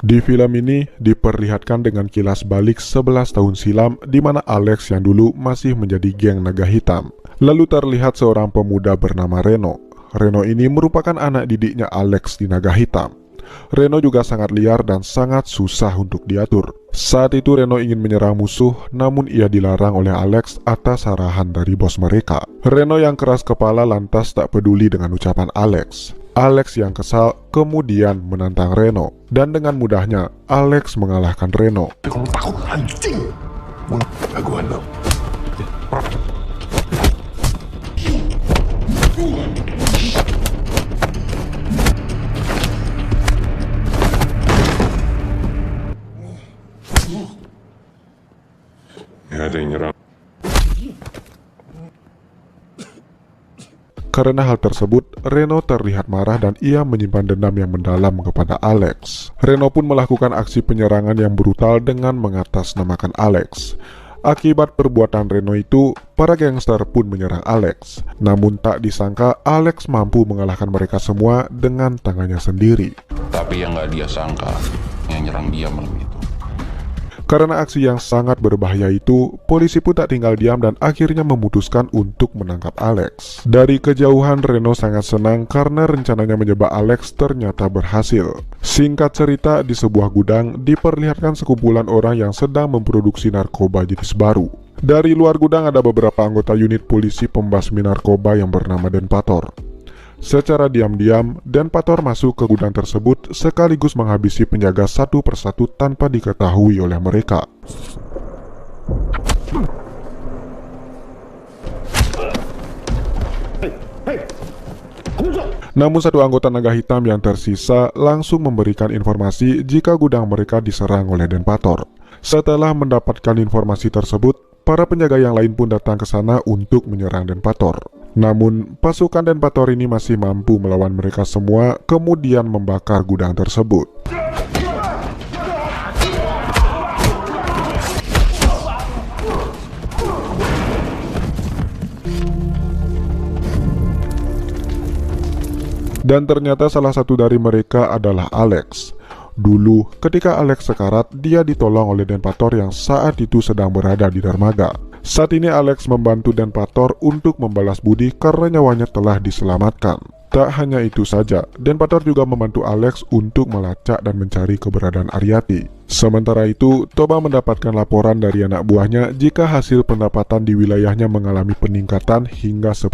Di film ini diperlihatkan dengan kilas balik 11 tahun silam di mana Alex yang dulu masih menjadi geng naga hitam. Lalu terlihat seorang pemuda bernama Reno. Reno ini merupakan anak didiknya Alex di naga hitam. Reno juga sangat liar dan sangat susah untuk diatur. Saat itu Reno ingin menyerang musuh, namun ia dilarang oleh Alex atas arahan dari bos mereka. Reno yang keras kepala lantas tak peduli dengan ucapan Alex. Alex yang kesal kemudian menantang Reno, dan dengan mudahnya Alex mengalahkan Reno. Kalau takut anjing, jagoan lo. Ya, ada yang nyerang. Karena hal tersebut, Reno terlihat marah dan ia menyimpan dendam yang mendalam kepada Alex. Reno pun melakukan aksi penyerangan yang brutal dengan mengatasnamakan Alex. Akibat perbuatan Reno itu, para gangster pun menyerang Alex. Namun tak disangka Alex mampu mengalahkan mereka semua dengan tangannya sendiri. Tapi yang gak dia sangka, yang nyerang dia malam itu. Karena aksi yang sangat berbahaya itu, polisi pun tak tinggal diam dan akhirnya memutuskan untuk menangkap Alex. Dari kejauhan, Reno sangat senang karena rencananya menjebak Alex ternyata berhasil. Singkat cerita, di sebuah gudang diperlihatkan sekumpulan orang yang sedang memproduksi narkoba jenis baru. Dari luar gudang ada beberapa anggota unit polisi pembasmi narkoba yang bernama Denpator. Secara diam-diam, Denpator masuk ke gudang tersebut sekaligus menghabisi penjaga satu persatu tanpa diketahui oleh mereka. Namun satu anggota naga hitam yang tersisa langsung memberikan informasi jika gudang mereka diserang oleh Denpator. Setelah mendapatkan informasi tersebut, para penjaga yang lain pun datang ke sana untuk menyerang Denpator. Namun, pasukan Denpator ini masih mampu melawan mereka semua, kemudian membakar gudang tersebut. Dan ternyata salah satu dari mereka adalah Alex. Dulu, ketika Alex sekarat, dia ditolong oleh Denpator yang saat itu sedang berada di dermaga. Saat ini Alex membantu Denpator untuk membalas budi karena nyawanya telah diselamatkan. Tak hanya itu saja, Denpator juga membantu Alex untuk melacak dan mencari keberadaan Aryati. Sementara itu, Toba mendapatkan laporan dari anak buahnya jika hasil pendapatan di wilayahnya mengalami peningkatan hingga 10%.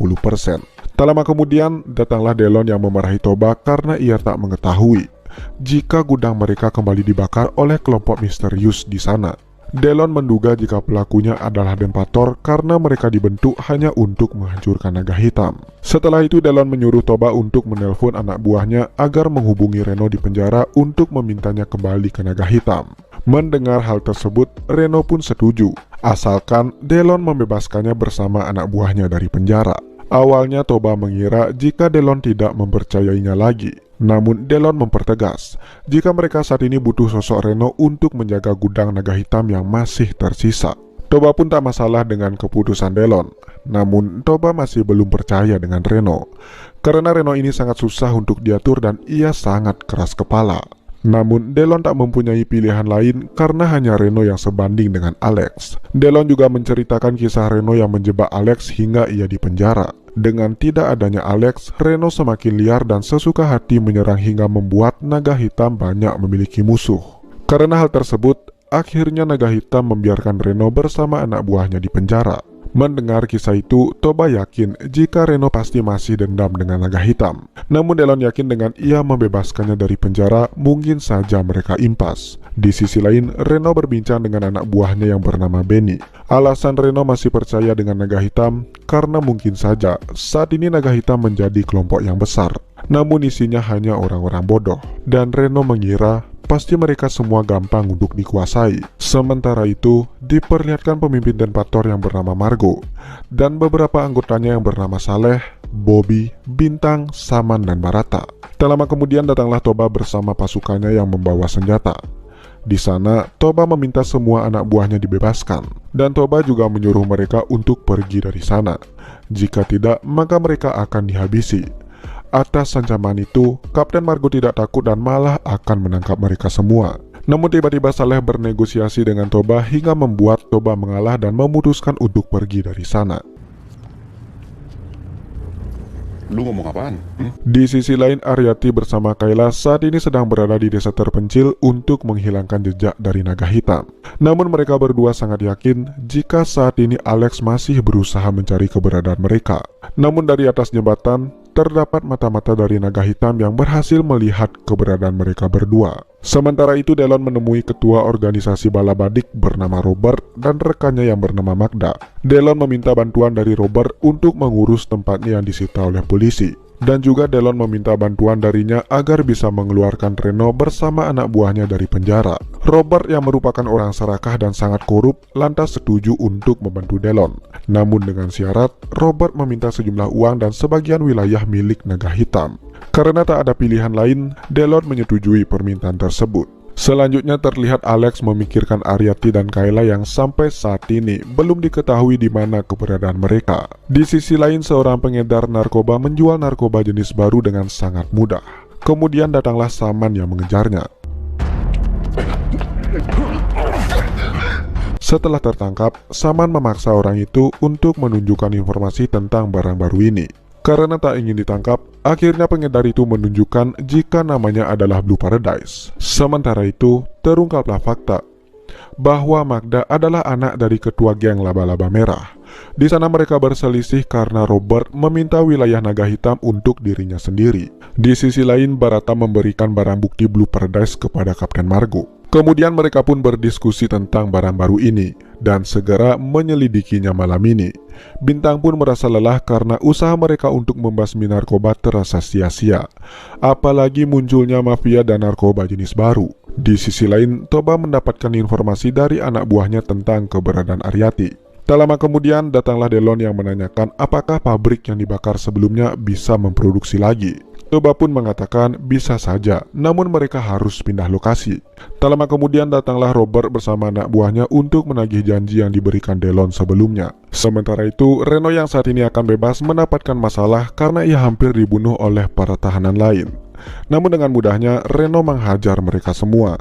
Tak lama kemudian, datanglah Delon yang memarahi Toba karena ia tak mengetahui jika gudang mereka kembali dibakar oleh kelompok misterius di sana. Delon menduga jika pelakunya adalah Denpator karena mereka dibentuk hanya untuk menghancurkan naga hitam. Setelah itu Delon menyuruh Toba untuk menelpon anak buahnya agar menghubungi Reno di penjara untuk memintanya kembali ke naga hitam. Mendengar hal tersebut, Reno pun setuju, asalkan Delon membebaskannya bersama anak buahnya dari penjara. Awalnya Toba mengira jika Delon tidak mempercayainya lagi. Namun Delon mempertegas jika mereka saat ini butuh sosok Reno untuk menjaga gudang naga hitam yang masih tersisa. Toba pun tak masalah dengan keputusan Delon. Namun Toba masih belum percaya dengan Reno karena Reno ini sangat susah untuk diatur dan ia sangat keras kepala. Namun Delon tak mempunyai pilihan lain karena hanya Reno yang sebanding dengan Alex. Delon juga menceritakan kisah Reno yang menjebak Alex hingga ia dipenjara. Dengan tidak adanya Alex, Reno semakin liar dan sesuka hati menyerang hingga membuat naga hitam banyak memiliki musuh. Karena hal tersebut, akhirnya naga hitam membiarkan Reno bersama anak buahnya di penjara. Mendengar kisah itu, Toba yakin jika Reno pasti masih dendam dengan naga hitam. Namun Delon yakin dengan ia membebaskannya dari penjara, mungkin saja mereka impas. Di sisi lain, Reno berbincang dengan anak buahnya yang bernama Benny. Alasan Reno masih percaya dengan naga hitam karena mungkin saja saat ini naga hitam menjadi kelompok yang besar. Namun isinya hanya orang-orang bodoh. Dan Reno mengira pasti mereka semua gampang untuk dikuasai. Sementara itu, diperlihatkan pemimpin Denpator yang bernama Margo dan beberapa anggotanya yang bernama Saleh, Bobby, Bintang, Saman, dan Barata. Tak lama kemudian datanglah Toba bersama pasukannya yang membawa senjata. Di sana, Toba meminta semua anak buahnya dibebaskan, dan Toba juga menyuruh mereka untuk pergi dari sana. Jika tidak, maka mereka akan dihabisi. Atas ancaman itu, Kapten Margo tidak takut dan malah akan menangkap mereka semua. Namun tiba-tiba Saleh bernegosiasi dengan Toba hingga membuat Toba mengalah dan memutuskan untuk pergi dari sana. Lu ngomong apaan? Di sisi lain, Aryati bersama Kayla saat ini sedang berada di desa terpencil untuk menghilangkan jejak dari naga hitam. Namun mereka berdua sangat yakin jika saat ini Alex masih berusaha mencari keberadaan mereka. Namun dari atas jembatan, terdapat mata-mata dari naga hitam yang berhasil melihat keberadaan mereka berdua. Sementara itu, Delon menemui ketua organisasi bala badik bernama Robert dan rekannya yang bernama Magda. Delon meminta bantuan dari Robert untuk mengurus tempatnya yang disita oleh polisi. Dan juga Delon meminta bantuan darinya agar bisa mengeluarkan Reno bersama anak buahnya dari penjara. Robert yang merupakan orang serakah dan sangat korup lantas setuju untuk membantu Delon. Namun dengan syarat, Robert meminta sejumlah uang dan sebagian wilayah milik naga hitam. Karena tak ada pilihan lain, Delon menyetujui permintaan tersebut. Selanjutnya terlihat Alex memikirkan Aryati dan Kayla yang sampai saat ini belum diketahui di mana keberadaan mereka. Di sisi lain, seorang pengedar narkoba menjual narkoba jenis baru dengan sangat mudah. Kemudian datanglah Saman yang mengejarnya. Setelah tertangkap, Saman memaksa orang itu untuk menunjukkan informasi tentang barang baru ini. Karena tak ingin ditangkap, akhirnya pengedar itu menunjukkan jika namanya adalah Blue Paradise. Sementara itu, terungkaplah fakta bahwa Magda adalah anak dari ketua geng laba-laba merah. Di sana mereka berselisih karena Robert meminta wilayah naga hitam untuk dirinya sendiri. Di sisi lain, Barata memberikan barang bukti Blue Paradise kepada Kapten Margo. Kemudian mereka pun berdiskusi tentang barang baru ini dan segera menyelidikinya malam ini. Bintang pun merasa lelah karena usaha mereka untuk membasmi narkoba terasa sia-sia. Apalagi munculnya mafia dan narkoba jenis baru. Di sisi lain, Toba mendapatkan informasi dari anak buahnya tentang keberadaan Aryati. Tak lama kemudian datanglah Delon yang menanyakan apakah pabrik yang dibakar sebelumnya bisa memproduksi lagi. Toba pun mengatakan bisa saja, namun mereka harus pindah lokasi. Tak lama kemudian datanglah Robert bersama anak buahnya untuk menagih janji yang diberikan Delon sebelumnya. Sementara itu, Reno yang saat ini akan bebas mendapatkan masalah karena ia hampir dibunuh oleh para tahanan lain. Namun dengan mudahnya, Reno menghajar mereka semua.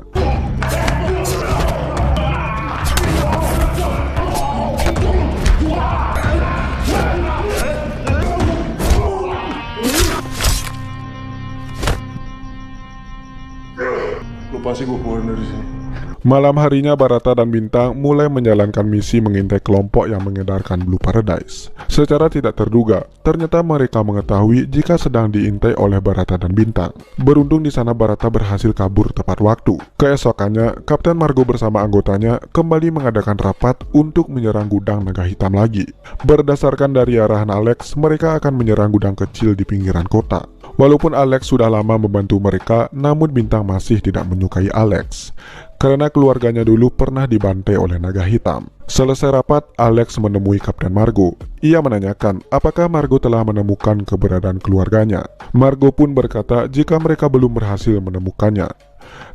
Pasti gue keluar dari sini. Malam harinya, Barata dan Bintang mulai menjalankan misi mengintai kelompok yang mengedarkan Blue Paradise. Secara tidak terduga, ternyata mereka mengetahui jika sedang diintai oleh Barata dan Bintang. Beruntung di sana Barata berhasil kabur tepat waktu. Keesokannya, Kapten Margo bersama anggotanya kembali mengadakan rapat untuk menyerang gudang naga hitam lagi. Berdasarkan dari arahan Alex, mereka akan menyerang gudang kecil di pinggiran kota. Walaupun Alex sudah lama membantu mereka, namun Bintang masih tidak menyukai Alex karena keluarganya dulu pernah dibantai oleh naga hitam. Selesai rapat, Alex menemui Kapten Margo. Ia menanyakan apakah Margo telah menemukan keberadaan keluarganya. Margo pun berkata jika mereka belum berhasil menemukannya.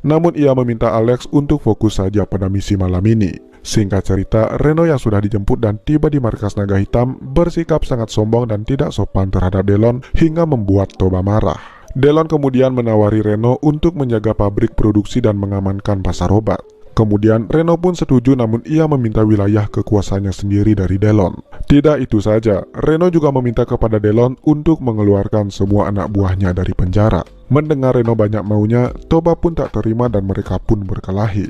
Namun ia meminta Alex untuk fokus saja pada misi malam ini. Singkat cerita, Reno yang sudah dijemput dan tiba di markas naga hitam bersikap sangat sombong dan tidak sopan terhadap Delon hingga membuat Toba marah. Delon kemudian menawari Reno untuk menjaga pabrik produksi dan mengamankan pasar obat. Kemudian Reno pun setuju, namun ia meminta wilayah kekuasaannya sendiri dari Delon. Tidak itu saja, Reno juga meminta kepada Delon untuk mengeluarkan semua anak buahnya dari penjara. Mendengar Reno banyak maunya, Toba pun tak terima dan mereka pun berkelahi.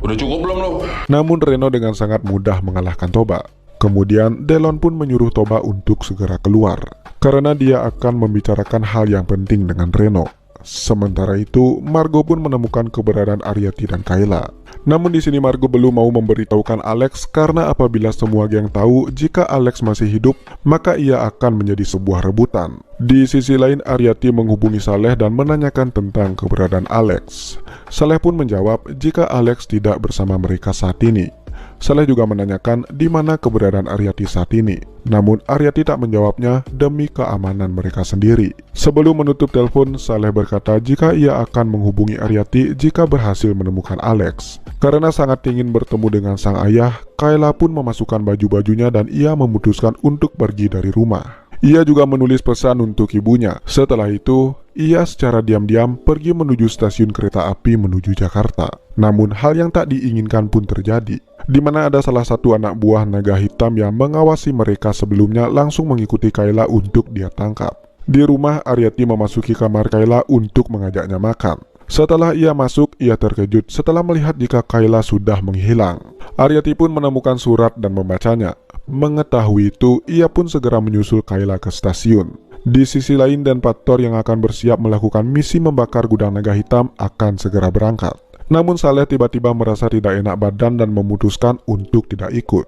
Udah cukup belum lo? Namun Reno dengan sangat mudah mengalahkan Toba. Kemudian Delon pun menyuruh Toba untuk segera keluar karena dia akan membicarakan hal yang penting dengan Reno. Sementara itu, Margo pun menemukan keberadaan Aryati dan Kayla. Namun di sini Margo belum mau memberitahukan Alex karena apabila semua geng tahu jika Alex masih hidup, maka ia akan menjadi sebuah rebutan. Di sisi lain, Aryati menghubungi Saleh dan menanyakan tentang keberadaan Alex. Saleh pun menjawab jika Alex tidak bersama mereka saat ini. Saleh juga menanyakan di mana keberadaan Aryati saat ini. Namun Aryati tak menjawabnya demi keamanan mereka sendiri. Sebelum menutup telepon, Saleh berkata jika ia akan menghubungi Aryati jika berhasil menemukan Alex. Karena sangat ingin bertemu dengan sang ayah, Kayla pun memasukkan baju-bajunya dan ia memutuskan untuk pergi dari rumah. Ia juga menulis pesan untuk ibunya. Setelah itu, ia secara diam-diam pergi menuju stasiun kereta api menuju Jakarta. Namun hal yang tak diinginkan pun terjadi, di mana ada salah satu anak buah naga hitam yang mengawasi mereka sebelumnya langsung mengikuti Kayla untuk dia tangkap. Di rumah, Aryati memasuki kamar Kayla untuk mengajaknya makan. Setelah ia masuk, ia terkejut setelah melihat jika Kayla sudah menghilang. Aryati pun menemukan surat dan membacanya. Mengetahui itu, ia pun segera menyusul Kayla ke stasiun. Di sisi lain, Dan Pator yang akan bersiap melakukan misi membakar gudang naga hitam akan segera berangkat. Namun Saleh tiba-tiba merasa tidak enak badan dan memutuskan untuk tidak ikut.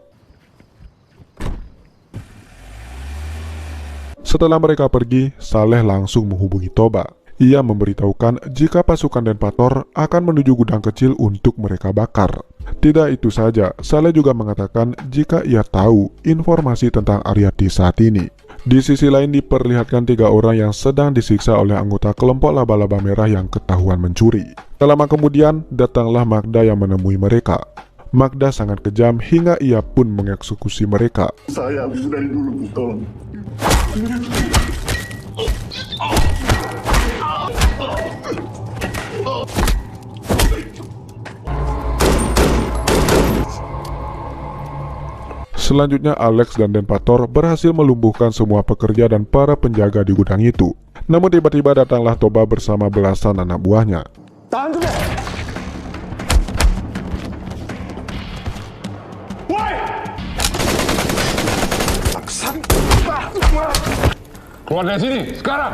Setelah mereka pergi, Saleh langsung menghubungi Toba. Ia memberitahukan jika pasukan Den Pator akan menuju gudang kecil untuk mereka bakar. Tidak itu saja, Saleh juga mengatakan jika ia tahu informasi tentang Aryati saat ini. Di sisi lain diperlihatkan 3 orang yang sedang disiksa oleh anggota kelompok laba-laba merah yang ketahuan mencuri. Tak lama kemudian, datanglah Magda yang menemui mereka. Magda sangat kejam hingga ia pun mengeksekusi mereka. Saya habis dari dulu, tolong. Selanjutnya Alex dan Den Pator berhasil melumpuhkan semua pekerja dan para penjaga di gudang itu. Namun tiba-tiba datanglah Toba bersama belasan anak buahnya. Tahan juga! Woi! Keluar dari sini, sekarang!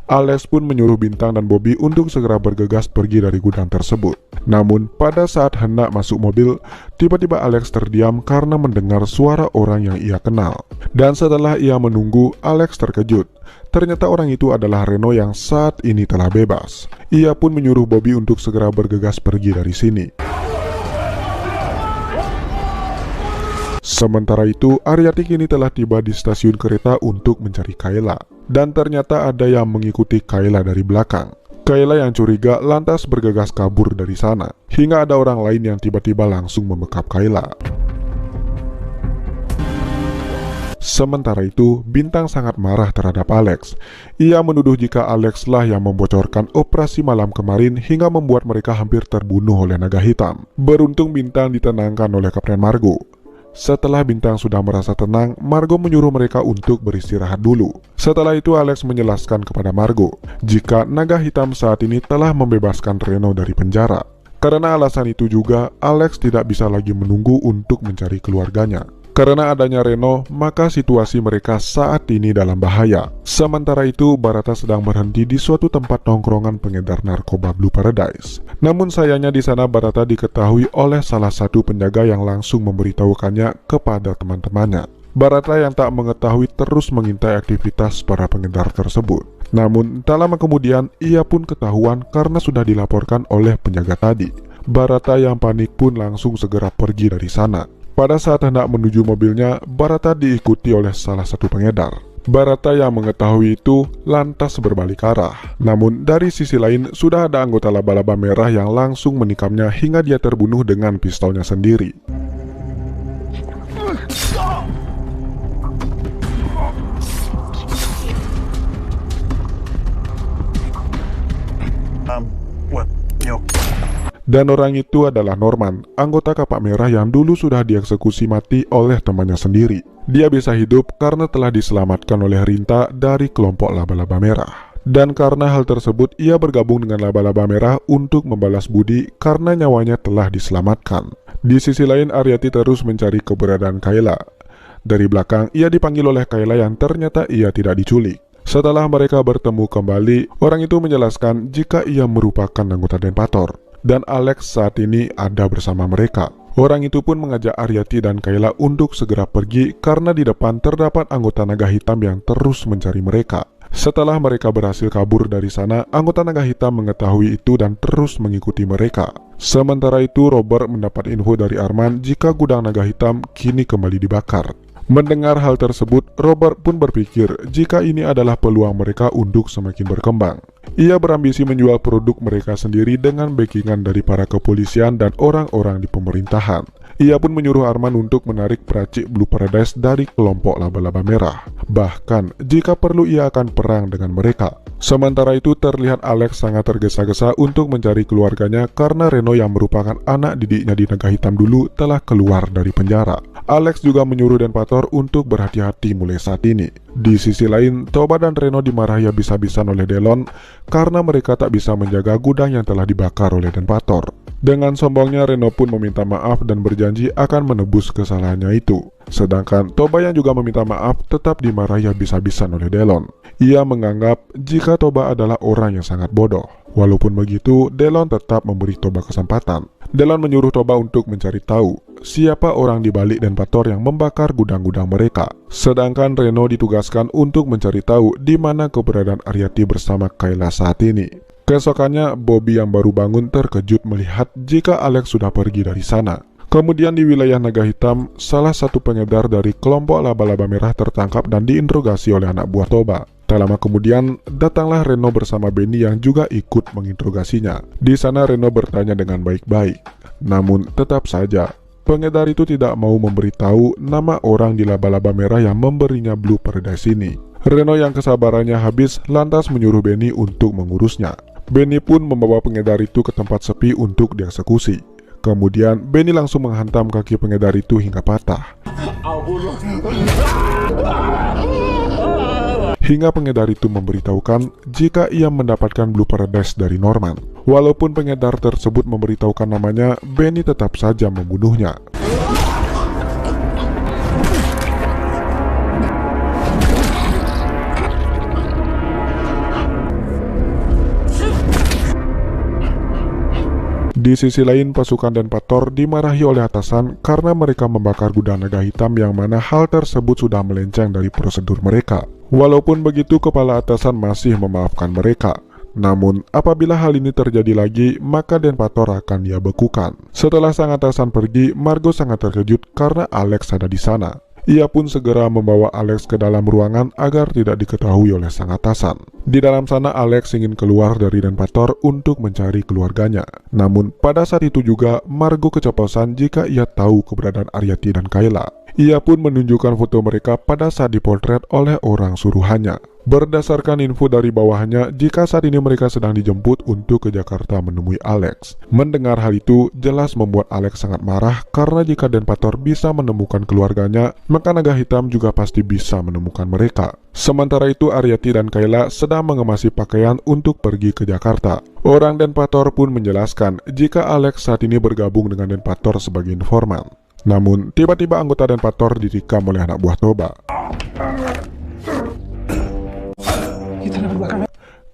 Alex pun menyuruh Bintang dan Bobby untuk segera bergegas pergi dari gudang tersebut. Namun pada saat hendak masuk mobil, tiba-tiba Alex terdiam karena mendengar suara orang yang ia kenal. Dan setelah ia menunggu, Alex terkejut. Ternyata orang itu adalah Reno yang saat ini telah bebas. Ia pun menyuruh Bobby untuk segera bergegas pergi dari sini. Sementara itu, Aryati kini telah tiba di stasiun kereta untuk mencari Kayla. Dan ternyata ada yang mengikuti Kayla dari belakang. Kayla yang curiga lantas bergegas kabur dari sana. Hingga ada orang lain yang tiba-tiba langsung membekap Kayla. Sementara itu, Bintang sangat marah terhadap Alex. Ia menuduh jika Alex lah yang membocorkan operasi malam kemarin hingga membuat mereka hampir terbunuh oleh naga hitam. Beruntung Bintang ditenangkan oleh Kapten Margo. Setelah Bintang sudah merasa tenang, Margo menyuruh mereka untuk beristirahat dulu. Setelah itu Alex menjelaskan kepada Margo jika naga hitam saat ini telah membebaskan Reno dari penjara. Karena alasan itu juga, Alex tidak bisa lagi menunggu untuk mencari keluarganya. Karena adanya Reno, maka situasi mereka saat ini dalam bahaya. Sementara itu, Barata sedang berhenti di suatu tempat nongkrongan pengedar narkoba Blue Paradise. Namun sayangnya di sana Barata diketahui oleh salah satu penjaga yang langsung memberitahukannya kepada teman-temannya. Barata yang tak mengetahui terus mengintai aktivitas para pengedar tersebut. Namun tak lama kemudian ia pun ketahuan karena sudah dilaporkan oleh penjaga tadi. Barata yang panik pun langsung segera pergi dari sana. Pada saat hendak menuju mobilnya, Barata diikuti oleh salah satu pengedar. Barata yang mengetahui itu lantas berbalik arah. Namun dari sisi lain sudah ada anggota laba-laba merah yang langsung menikamnya hingga dia terbunuh dengan pistolnya sendiri. Dan orang itu adalah Norman, anggota Kapak Merah yang dulu sudah dieksekusi mati oleh temannya sendiri. Dia bisa hidup karena telah diselamatkan oleh Rinta dari kelompok laba-laba merah. Dan karena hal tersebut, ia bergabung dengan laba-laba merah untuk membalas budi karena nyawanya telah diselamatkan. Di sisi lain, Aryati terus mencari keberadaan Kayla. Dari belakang, ia dipanggil oleh Kayla yang ternyata ia tidak diculik. Setelah mereka bertemu kembali, orang itu menjelaskan jika ia merupakan anggota Den Pator. Dan Alex saat ini ada bersama mereka. Orang itu pun mengajak Aryati dan Kayla untuk segera pergi karena di depan terdapat anggota naga hitam yang terus mencari mereka. Setelah mereka berhasil kabur dari sana, anggota naga hitam mengetahui itu dan terus mengikuti mereka. Sementara itu, Robert mendapat info dari Arman jika gudang naga hitam kini kembali dibakar. Mendengar hal tersebut, Robert pun berpikir jika ini adalah peluang mereka untuk semakin berkembang. Ia berambisi menjual produk mereka sendiri dengan backingan dari para kepolisian dan orang-orang di pemerintahan. Ia pun menyuruh Arman untuk menarik peracik Blue Paradise dari kelompok laba-laba merah. Bahkan, jika perlu ia akan perang dengan mereka. Sementara itu, terlihat Alex sangat tergesa-gesa untuk mencari keluarganya karena Reno yang merupakan anak didiknya di naga hitam dulu telah keluar dari penjara. Alex juga menyuruh Denpator untuk berhati-hati mulai saat ini. Di sisi lain, Toba dan Reno dimarahi habis-habisan oleh Delon karena mereka tak bisa menjaga gudang yang telah dibakar oleh Denpator. Dengan sombongnya, Reno pun meminta maaf dan berjanji akan menebus kesalahannya itu. Sedangkan Toba yang juga meminta maaf tetap dimarahi habis-habisan oleh Delon. Ia menganggap jika Toba adalah orang yang sangat bodoh. Walaupun begitu, Delon tetap memberi Toba kesempatan. Delon menyuruh Toba untuk mencari tahu siapa orang di balik Denpator yang membakar gudang-gudang mereka. Sedangkan Reno ditugaskan untuk mencari tahu di mana keberadaan Aryati bersama Kayla saat ini. Keesokannya, Bobby yang baru bangun terkejut melihat jika Alex sudah pergi dari sana. Kemudian di wilayah naga hitam, salah satu pengedar dari kelompok laba-laba merah tertangkap dan diinterogasi oleh anak buah Toba. Tak lama kemudian, datanglah Reno bersama Benny yang juga ikut menginterogasinya. Di sana Reno bertanya dengan baik-baik. Namun tetap saja, pengedar itu tidak mau memberitahu nama orang di laba-laba merah yang memberinya Blue Paradise ini. Reno yang kesabarannya habis lantas menyuruh Benny untuk mengurusnya. Benny pun membawa pengedar itu ke tempat sepi untuk dieksekusi. Kemudian Benny langsung menghantam kaki pengedar itu hingga patah. Hingga pengedar itu memberitahukan jika ia mendapatkan Blue Paradise dari Norman. Walaupun pengedar tersebut memberitahukan namanya, Benny tetap saja membunuhnya. Di sisi lain, pasukan Denpator dimarahi oleh atasan karena mereka membakar gudang naga hitam yang mana hal tersebut sudah melenceng dari prosedur mereka. Walaupun begitu, kepala atasan masih memaafkan mereka. Namun, apabila hal ini terjadi lagi, maka Denpator akan dia bekukan. Setelah sang atasan pergi, Margo sangat terkejut karena Alex ada di sana. Ia pun segera membawa Alex ke dalam ruangan agar tidak diketahui oleh sang atasan. Di dalam sana, Alex ingin keluar dari Denpator untuk mencari keluarganya. Namun, pada saat itu juga, Margo keceplosan jika ia tahu keberadaan Aryati dan Kayla. Ia pun menunjukkan foto mereka pada saat dipotret oleh orang suruhannya. Berdasarkan info dari bawahannya, jika saat ini mereka sedang dijemput untuk ke Jakarta menemui Alex. Mendengar hal itu, jelas membuat Alex sangat marah karena jika Denpator bisa menemukan keluarganya, maka naga hitam juga pasti bisa menemukan mereka. Sementara itu, Aryati dan Kayla sedang mengemasi pakaian untuk pergi ke Jakarta. Orang Denpator pun menjelaskan jika Alex saat ini bergabung dengan Denpator sebagai informan. Namun, tiba-tiba anggota Denpator ditikam oleh anak buah Toba.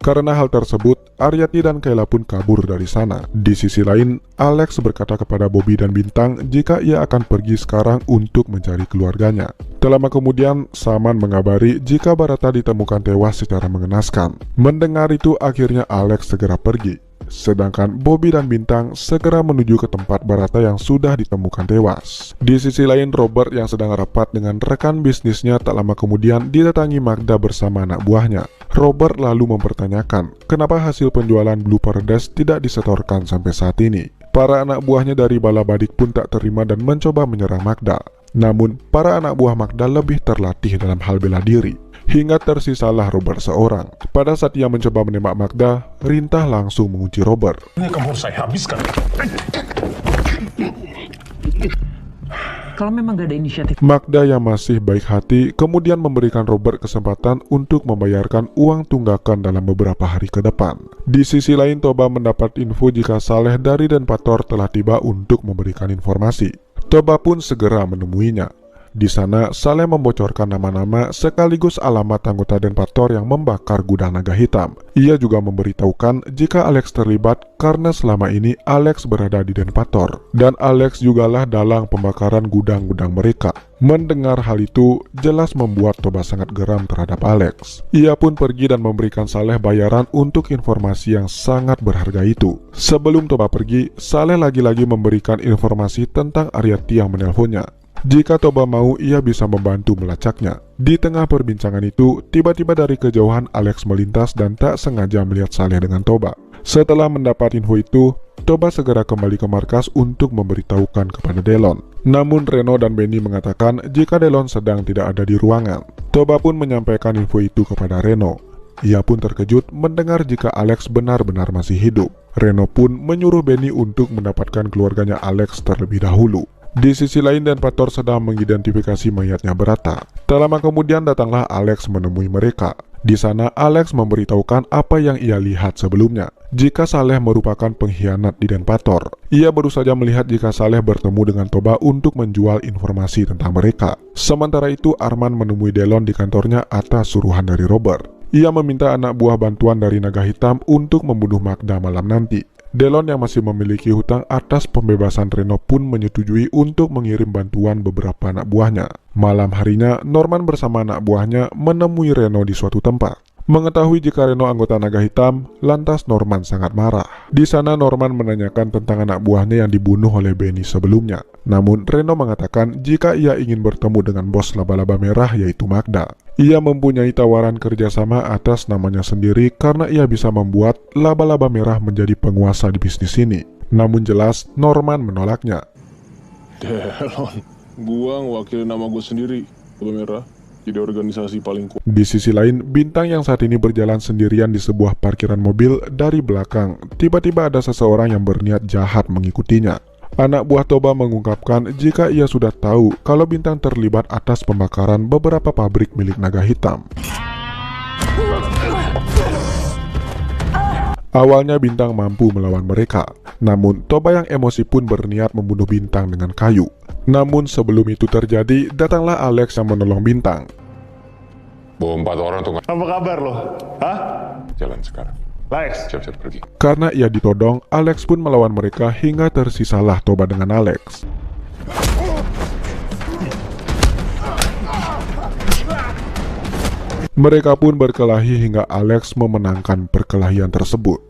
Karena hal tersebut, Aryati dan Kayla pun kabur dari sana. Di sisi lain, Alex berkata kepada Bobby dan Bintang jika ia akan pergi sekarang untuk mencari keluarganya. Tak lama kemudian, Saman mengabari jika Barata ditemukan tewas secara mengenaskan. Mendengar itu, akhirnya Alex segera pergi. Sedangkan Bobby dan Bintang segera menuju ke tempat Barata yang sudah ditemukan tewas. Di sisi lain, Robert yang sedang rapat dengan rekan bisnisnya tak lama kemudian didatangi Magda bersama anak buahnya. Robert lalu mempertanyakan kenapa hasil penjualan Blue Paradise tidak disetorkan sampai saat ini. Para anak buahnya dari Balabadik pun tak terima dan mencoba menyerang Magda. Namun, para anak buah Magda lebih terlatih dalam hal bela diri. Hingga tersisalah Robert seorang. Pada saat ia mencoba menembak Magda, Rintah langsung mengunci Robert. Ini kamu harus saya habiskan. Kalau memang gak ada inisiatif. Magda yang masih baik hati kemudian memberikan Robert kesempatan untuk membayarkan uang tunggakan dalam beberapa hari ke depan. Di sisi lain, Toba mendapat info jika Saleh dari Denpator telah tiba untuk memberikan informasi. Toba pun segera menemuinya. Di sana, Saleh membocorkan nama-nama sekaligus alamat anggota Denpasar yang membakar gudang naga hitam. Ia juga memberitahukan jika Alex terlibat karena selama ini Alex berada di Denpasar. Dan Alex jugalah dalang pembakaran gudang-gudang mereka. Mendengar hal itu, jelas membuat Toba sangat geram terhadap Alex. Ia pun pergi dan memberikan Saleh bayaran untuk informasi yang sangat berharga itu. Sebelum Toba pergi, Saleh lagi-lagi memberikan informasi tentang Aryati yang menelponnya. Jika Toba mau, ia bisa membantu melacaknya. Di tengah perbincangan itu, tiba-tiba dari kejauhan Alex melintas dan tak sengaja melihat Saleh dengan Toba. Setelah mendapat info itu, Toba segera kembali ke markas untuk memberitahukan kepada Delon. Namun Reno dan Benny mengatakan jika Delon sedang tidak ada di ruangan. Toba pun menyampaikan info itu kepada Reno. Ia pun terkejut mendengar jika Alex benar-benar masih hidup. Reno pun menyuruh Benny untuk mendapatkan keluarganya Alex terlebih dahulu. Di sisi lain, Denpasar sedang mengidentifikasi mayatnya Brata. Tak lama kemudian datanglah Alex menemui mereka. Di sana Alex memberitahukan apa yang ia lihat sebelumnya. Jika Saleh merupakan pengkhianat di Denpasar. Ia baru saja melihat jika Saleh bertemu dengan Toba untuk menjual informasi tentang mereka. Sementara itu Arman menemui Delon di kantornya atas suruhan dari Robert. Ia meminta anak buah bantuan dari Naga Hitam untuk membunuh Magda malam nanti. Delon yang masih memiliki hutang atas pembebasan Reno pun menyetujui untuk mengirim bantuan beberapa anak buahnya. Malam harinya, Norman bersama anak buahnya menemui Reno di suatu tempat. Mengetahui jika Reno anggota Naga Hitam, lantas Norman sangat marah. Di sana Norman menanyakan tentang anak buahnya yang dibunuh oleh Benny sebelumnya. Namun Reno mengatakan jika ia ingin bertemu dengan bos laba-laba merah yaitu Magda. Ia mempunyai tawaran kerjasama atas namanya sendiri karena ia bisa membuat laba-laba merah menjadi penguasa di bisnis ini. Namun jelas Norman menolaknya. Delon, gua ngewakilin nama gue sendiri, Laba Merah, jadi organisasi paling kuat. Di sisi lain, Bintang yang saat ini berjalan sendirian di sebuah parkiran mobil dari belakang, tiba-tiba ada seseorang yang berniat jahat mengikutinya. Anak buah Toba mengungkapkan jika ia sudah tahu kalau Bintang terlibat atas pembakaran beberapa pabrik milik Naga Hitam. Awalnya Bintang mampu melawan mereka, namun Toba yang emosi pun berniat membunuh Bintang dengan kayu. Namun sebelum itu terjadi, datanglah Alex yang menolong Bintang. Bawa 4 orang tuh. Apa kabar lo? Hah? Jalan sekarang. Lex. Siap-siap pergi. Karena ia ditodong, Alex pun melawan mereka hingga tersisalah Toba dengan Alex. Mereka pun berkelahi hingga Alex memenangkan perkelahian tersebut.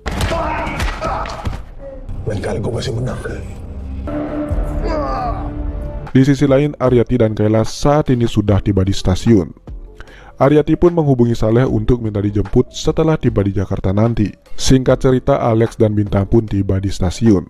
Lain kali gue masih menang. Di sisi lain, Aryati dan Kayla saat ini sudah tiba di stasiun. Aryati pun menghubungi Saleh untuk minta dijemput setelah tiba di Jakarta nanti. Singkat cerita, Alex dan Bintang pun tiba di stasiun.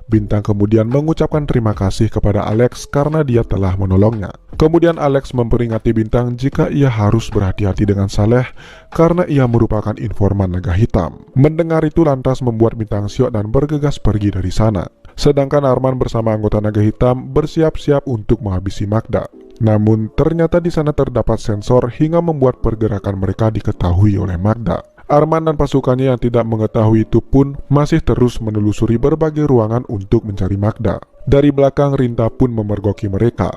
Bintang kemudian mengucapkan terima kasih kepada Alex karena dia telah menolongnya. Kemudian Alex memperingati Bintang jika ia harus berhati-hati dengan Saleh karena ia merupakan informan Naga Hitam. Mendengar itu lantas membuat Bintang syok dan bergegas pergi dari sana. Sedangkan Arman bersama anggota Naga Hitam bersiap-siap untuk menghabisi Magda. Namun ternyata di sana terdapat sensor hingga membuat pergerakan mereka diketahui oleh Magda. Arman dan pasukannya yang tidak mengetahui itu pun masih terus menelusuri berbagai ruangan untuk mencari Magda. Dari belakang Rinta pun memergoki mereka.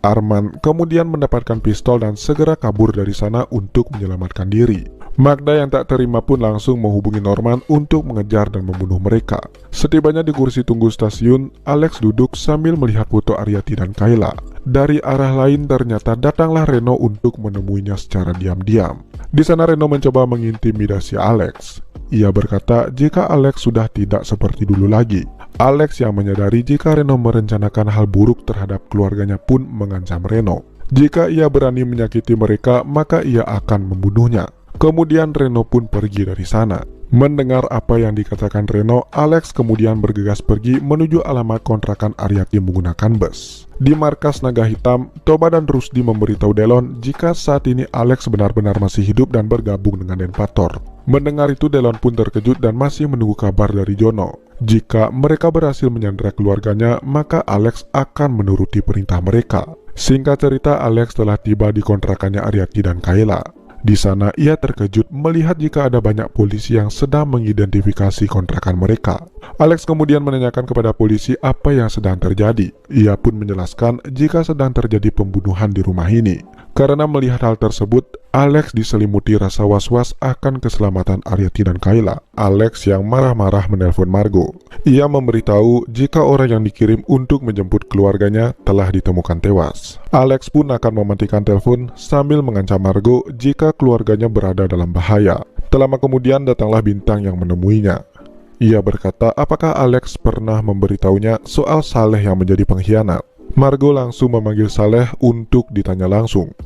Arman kemudian mendapatkan pistol dan segera kabur dari sana untuk menyelamatkan diri. Magda yang tak terima pun langsung menghubungi Norman untuk mengejar dan membunuh mereka. Setibanya di kursi tunggu stasiun, Alex duduk sambil melihat foto Aryati dan Kayla. Dari arah lain ternyata datanglah Reno untuk menemuinya secara diam-diam. Di sana Reno mencoba mengintimidasi Alex. Ia berkata jika Alex sudah tidak seperti dulu lagi. Alex yang menyadari jika Reno merencanakan hal buruk terhadap keluarganya pun mengancam Reno. Jika ia berani menyakiti mereka, maka ia akan membunuhnya. Kemudian Reno pun pergi dari sana. Mendengar apa yang dikatakan Reno, Alex kemudian bergegas pergi menuju alamat kontrakan Aryati menggunakan bus. Di markas Naga Hitam, Toba dan Rusdi memberitahu Delon jika saat ini Alex benar-benar masih hidup dan bergabung dengan Denpasar. Mendengar itu Delon pun terkejut dan masih menunggu kabar dari Jono. Jika mereka berhasil menyandera keluarganya, maka Alex akan menuruti perintah mereka. Singkat cerita, Alex telah tiba di kontrakannya Aryati dan Kayla. Di sana ia terkejut melihat jika ada banyak polisi yang sedang mengidentifikasi kontrakan mereka. Alex kemudian menanyakan kepada polisi apa yang sedang terjadi. Ia pun menjelaskan jika sedang terjadi pembunuhan di rumah ini. Karena melihat hal tersebut, Alex diselimuti rasa was-was akan keselamatan Aryati dan Kayla. Alex yang marah-marah menelpon Margo. Ia memberitahu jika orang yang dikirim untuk menjemput keluarganya telah ditemukan tewas. Alex pun akan mematikan telepon sambil mengancam Margo jika keluarganya berada dalam bahaya. Tak lama kemudian datanglah Bintang yang menemuinya. Ia berkata apakah Alex pernah memberitahunya soal Saleh yang menjadi pengkhianat. Margo langsung memanggil Saleh untuk ditanya langsung.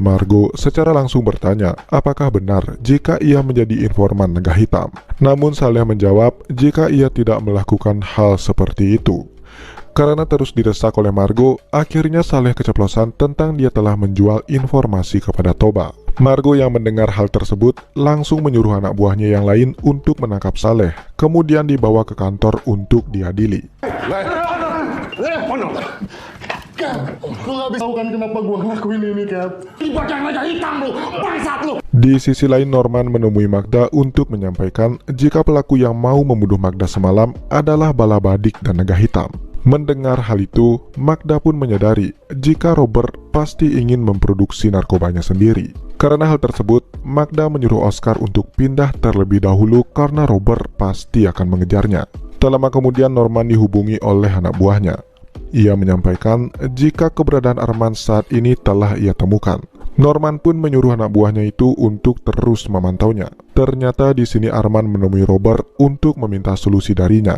Margo secara langsung bertanya apakah benar jika ia menjadi informan naga hitam. Namun Saleh menjawab jika ia tidak melakukan hal seperti itu. Karena terus didesak oleh Margo, akhirnya Saleh keceplosan tentang dia telah menjual informasi kepada Toba. Margo yang mendengar hal tersebut langsung menyuruh anak buahnya yang lain untuk menangkap Saleh, kemudian dibawa ke kantor untuk diadili. Lu gak bisa tahu kan kenapa gua ngelakuin ini, Cap? Tiba yang naga hitam lu, bangsat lu! Di sisi lain, Norman menemui Magda untuk menyampaikan jika pelaku yang mau membunuh Magda semalam adalah Balabadik dan naga hitam. Mendengar hal itu, Magda pun menyadari jika Robert pasti ingin memproduksi narkobanya sendiri. Karena hal tersebut, Magda menyuruh Oscar untuk pindah terlebih dahulu karena Robert pasti akan mengejarnya. Tak lama kemudian Norman dihubungi oleh anak buahnya. Ia menyampaikan jika keberadaan Arman saat ini telah ia temukan. Norman pun menyuruh anak buahnya itu untuk terus memantaunya. Ternyata di sini Arman menemui Robert untuk meminta solusi darinya.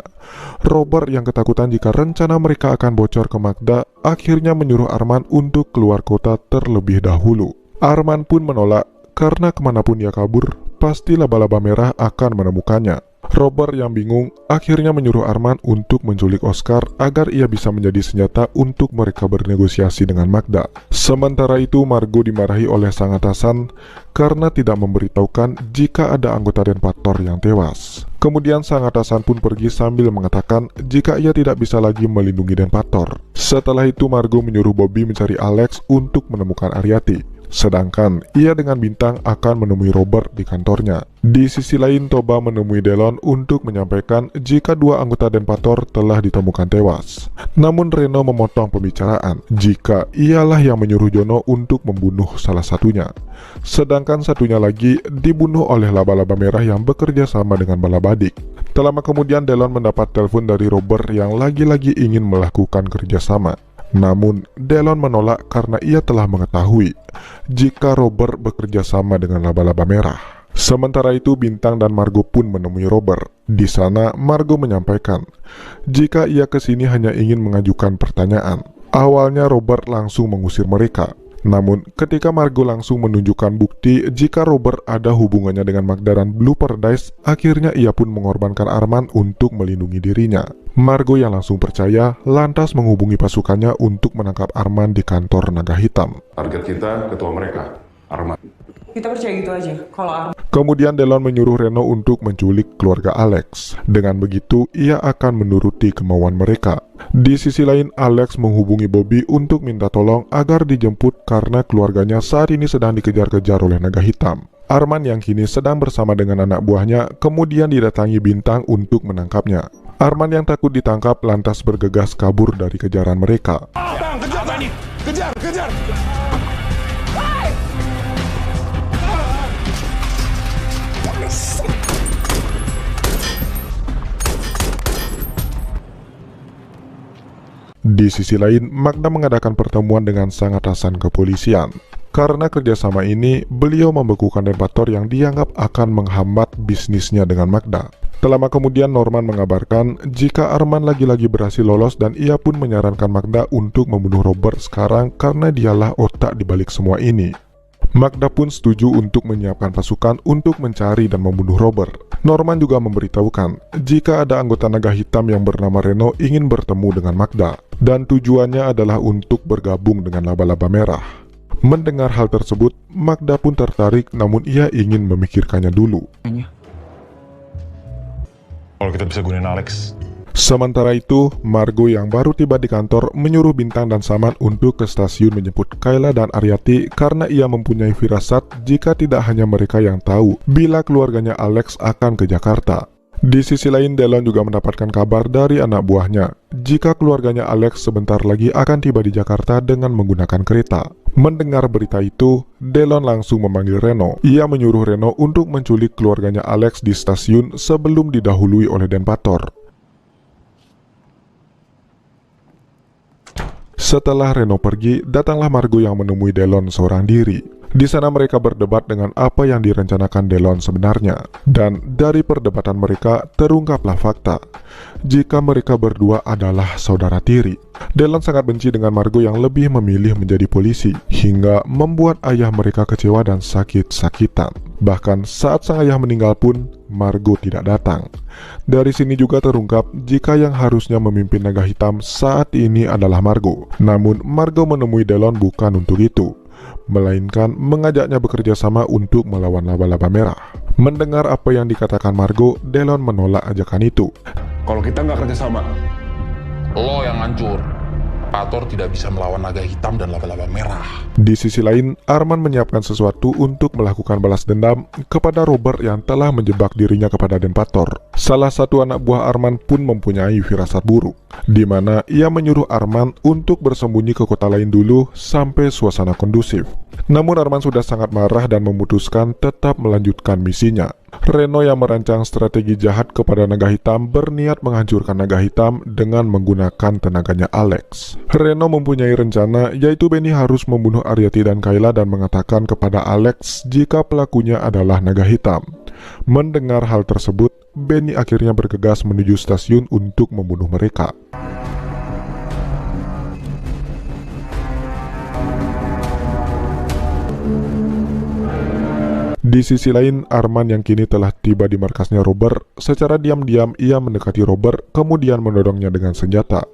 Robert yang ketakutan jika rencana mereka akan bocor ke Magda, akhirnya menyuruh Arman untuk keluar kota terlebih dahulu. Arman pun menolak karena kemanapun ia kabur, pasti laba-laba merah akan menemukannya. Robert yang bingung akhirnya menyuruh Arman untuk menculik Oscar agar ia bisa menjadi senjata untuk mereka bernegosiasi dengan Magda. Sementara itu Margo dimarahi oleh sang atasan karena tidak memberitahukan jika ada anggota Denpator yang tewas. Kemudian sang atasan pun pergi sambil mengatakan jika ia tidak bisa lagi melindungi Denpator. Setelah itu Margo menyuruh Bobby mencari Alex untuk menemukan Aryati. Sedangkan ia dengan Bintang akan menemui Robert di kantornya. Di sisi lain, Toba menemui Delon untuk menyampaikan jika dua anggota Denpator telah ditemukan tewas. Namun Reno memotong pembicaraan jika ialah yang menyuruh Jono untuk membunuh salah satunya. Sedangkan satunya lagi dibunuh oleh laba-laba merah yang bekerja sama dengan Balabadik. Tak lama kemudian Delon mendapat telepon dari Robert yang lagi-lagi ingin melakukan kerjasama. Namun, Delon menolak karena ia telah mengetahui jika Robert bekerja sama dengan laba-laba merah. Sementara itu, Bintang dan Margo pun menemui Robert. Di sana, Margo menyampaikan jika ia kesini hanya ingin mengajukan pertanyaan. Awalnya Robert langsung mengusir mereka. Namun, ketika Margo langsung menunjukkan bukti jika Robert ada hubungannya dengan Magda dan Blue Paradise, akhirnya ia pun mengorbankan Arman untuk melindungi dirinya. Margo yang langsung percaya, lantas menghubungi pasukannya untuk menangkap Arman di kantor Naga Hitam. Target kita ketua mereka, Arman. Kita percaya gitu aja, kalau Arman. Kemudian Delon menyuruh Reno untuk menculik keluarga Alex. Dengan begitu, ia akan menuruti kemauan mereka. Di sisi lain, Alex menghubungi Bobby untuk minta tolong agar dijemput karena keluarganya saat ini sedang dikejar-kejar oleh naga hitam. Arman yang kini sedang bersama dengan anak buahnya kemudian didatangi Bintang untuk menangkapnya. Arman yang takut ditangkap lantas bergegas kabur dari kejaran mereka. Bang, kejar bang! Kejar, kejar! Di sisi lain, Magda mengadakan pertemuan dengan sang atasan kepolisian. Karena kerjasama ini, beliau membekukan Denpator yang dianggap akan menghambat bisnisnya dengan Magda. Tak lama kemudian Norman mengabarkan jika Arman lagi-lagi berhasil lolos dan ia pun menyarankan Magda untuk membunuh Robert sekarang karena dialah otak dibalik semua ini. Magda pun setuju untuk menyiapkan pasukan untuk mencari dan membunuh Robert. Norman juga memberitahukan jika ada anggota naga hitam yang bernama Reno ingin bertemu dengan Magda, dan tujuannya adalah untuk bergabung dengan laba-laba merah. Mendengar hal tersebut, Magda pun tertarik namun ia ingin memikirkannya dulu. Kalau kita bisa gunain Alex. Sementara itu, Margo yang baru tiba di kantor menyuruh Bintang dan Saman untuk ke stasiun menjemput Kayla dan Aryati karena ia mempunyai firasat jika tidak hanya mereka yang tahu bila keluarganya Alex akan ke Jakarta. Di sisi lain, Delon juga mendapatkan kabar dari anak buahnya jika keluarganya Alex sebentar lagi akan tiba di Jakarta dengan menggunakan kereta. Mendengar berita itu, Delon langsung memanggil Reno. Ia menyuruh Reno untuk menculik keluarganya Alex di stasiun sebelum didahului oleh Denpator. Setelah Reno pergi, datanglah Margo yang menemui Delon seorang diri. Di sana mereka berdebat dengan apa yang direncanakan Delon sebenarnya. Dan dari perdebatan mereka terungkaplah fakta jika mereka berdua adalah saudara tiri. Delon sangat benci dengan Margo yang lebih memilih menjadi polisi, hingga membuat ayah mereka kecewa dan sakit-sakitan. Bahkan saat sang ayah meninggal pun, Margo tidak datang. Dari sini juga terungkap jika yang harusnya memimpin naga hitam saat ini adalah Margo. Namun Margo menemui Delon bukan untuk itu, melainkan mengajaknya bekerja sama untuk melawan laba-laba merah. Mendengar apa yang dikatakan Margo, Delon menolak ajakan itu. Kalau kita nggak kerjasama, Lo yang hancur. Pator tidak bisa melawan naga hitam dan laba-laba merah. Di sisi lain, Arman menyiapkan sesuatu untuk melakukan balas dendam kepada Robert yang telah menjebak dirinya kepada Denpator. Salah satu anak buah Arman pun mempunyai firasat buruk, di mana ia menyuruh Arman untuk bersembunyi ke kota lain dulu sampai suasana kondusif. Namun Arman sudah sangat marah dan memutuskan tetap melanjutkan misinya. Reno yang merancang strategi jahat kepada naga hitam berniat menghancurkan naga hitam dengan menggunakan tenaganya Alex. Reno mempunyai rencana, yaitu Benny harus membunuh Aryati dan Kayla dan mengatakan kepada Alex jika pelakunya adalah naga hitam. Mendengar hal tersebut, Benny akhirnya bergegas menuju stasiun untuk membunuh mereka. Di sisi lain, Arman yang kini telah tiba di markasnya Robert, secara diam-diam ia mendekati Robert, kemudian mendorongnya dengan senjata.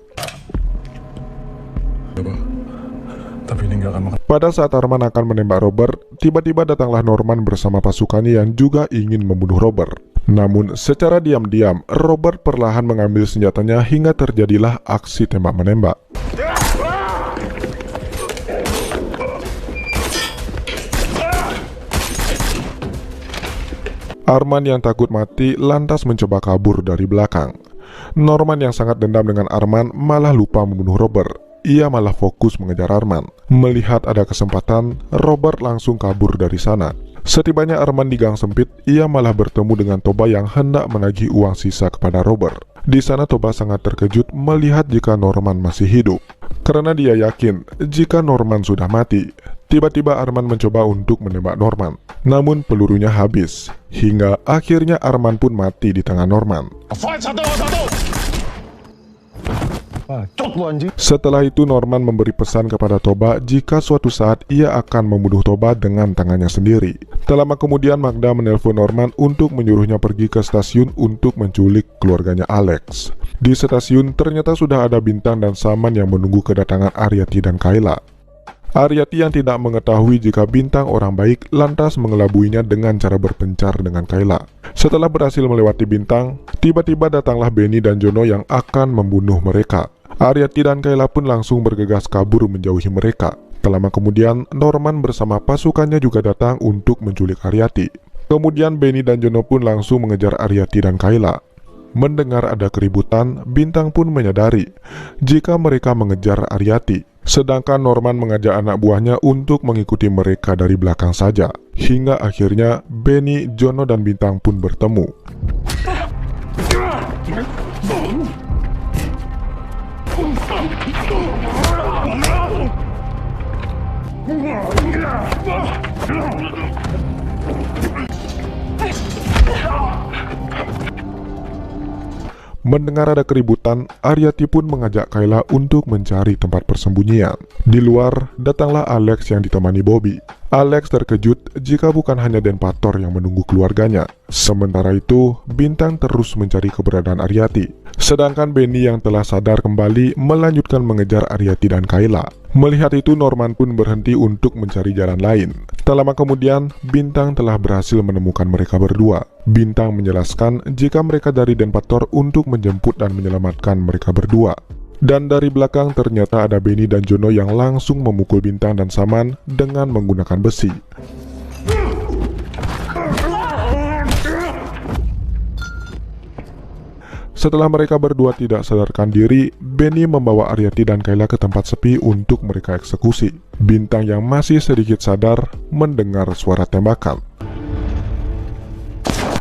Tapi ini nggak akan makan. Pada saat Arman akan menembak Robert, tiba-tiba datanglah Norman bersama pasukannya yang juga ingin membunuh Robert. Namun, secara diam-diam, Robert perlahan mengambil senjatanya hingga terjadilah aksi tembak-menembak. Arman yang takut mati lantas mencoba kabur dari belakang. Norman yang sangat dendam dengan Arman malah lupa membunuh Robert. Ia malah fokus mengejar Arman. Melihat ada kesempatan, Robert langsung kabur dari sana. Setibanya Arman di gang sempit, ia malah bertemu dengan Toba yang hendak menagih uang sisa kepada Robert. Di sana Toba sangat terkejut melihat jika Norman masih hidup, karena dia yakin jika Norman sudah mati. Tiba-tiba Arman mencoba untuk menembak Norman, namun pelurunya habis, hingga akhirnya Arman pun mati di tangan Norman. Fight satu lawan satu. Bacot lu anjing. Setelah itu Norman memberi pesan kepada Toba jika suatu saat ia akan membunuh Toba dengan tangannya sendiri. Tak lama kemudian Magda menelpon Norman untuk menyuruhnya pergi ke stasiun untuk menculik keluarganya Alex. Di stasiun ternyata sudah ada Bintang dan Saman yang menunggu kedatangan Aryati dan Kayla. Aryati yang tidak mengetahui jika Bintang orang baik lantas mengelabuinya dengan cara berpencar dengan Kayla. Setelah berhasil melewati Bintang, tiba-tiba datanglah Benny dan Jono yang akan membunuh mereka. Aryati dan Kayla pun langsung bergegas kabur menjauhi mereka. Tak lama kemudian, Norman bersama pasukannya juga datang untuk menculik Aryati. Kemudian Benny dan Jono pun langsung mengejar Aryati dan Kayla. Mendengar ada keributan, Bintang pun menyadari jika mereka mengejar Aryati. Sedangkan Norman mengajak anak buahnya untuk mengikuti mereka dari belakang saja. Hingga akhirnya Benny, Jono, dan Bintang pun bertemu. Mendengar ada keributan, Aryati pun mengajak Kayla untuk mencari tempat persembunyian. Di luar, datanglah Alex yang ditemani Bobby. Alex terkejut jika bukan hanya Denpator yang menunggu keluarganya. Sementara itu, Bintang terus mencari keberadaan Aryati. Sedangkan Benny yang telah sadar kembali melanjutkan mengejar Aryati dan Kayla. Melihat itu, Norman pun berhenti untuk mencari jalan lain. Tak lama kemudian, Bintang telah berhasil menemukan mereka berdua. Bintang menjelaskan jika mereka dari Denpator untuk menjemput dan menyelamatkan mereka berdua. Dan dari belakang ternyata ada Benny dan Jono yang langsung memukul Bintang dan Saman dengan menggunakan besi. Setelah mereka berdua tidak sadarkan diri, Benny membawa Aryati dan Kayla ke tempat sepi untuk mereka eksekusi. Bintang yang masih sedikit sadar mendengar suara tembakan.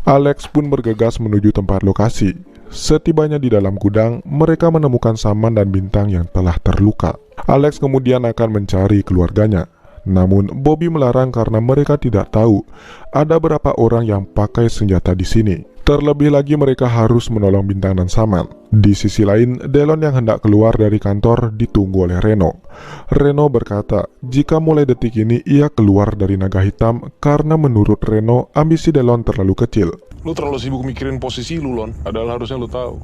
Alex pun bergegas menuju tempat lokasi. Setibanya di dalam gudang, mereka menemukan Saman dan Bintang yang telah terluka. Alex kemudian akan mencari keluarganya. Namun, Bobby melarang karena mereka tidak tahu ada berapa orang yang pakai senjata di sini. Terlebih lagi mereka harus menolong Bintang dan Saman. Di sisi lain, Delon yang hendak keluar dari kantor ditunggu oleh Reno. Reno berkata, jika mulai detik ini ia keluar dari naga hitam karena menurut Reno, ambisi Delon terlalu kecil. Lu terlalu sibuk mikirin posisi lu, Lon. Padahal harusnya lu tahu.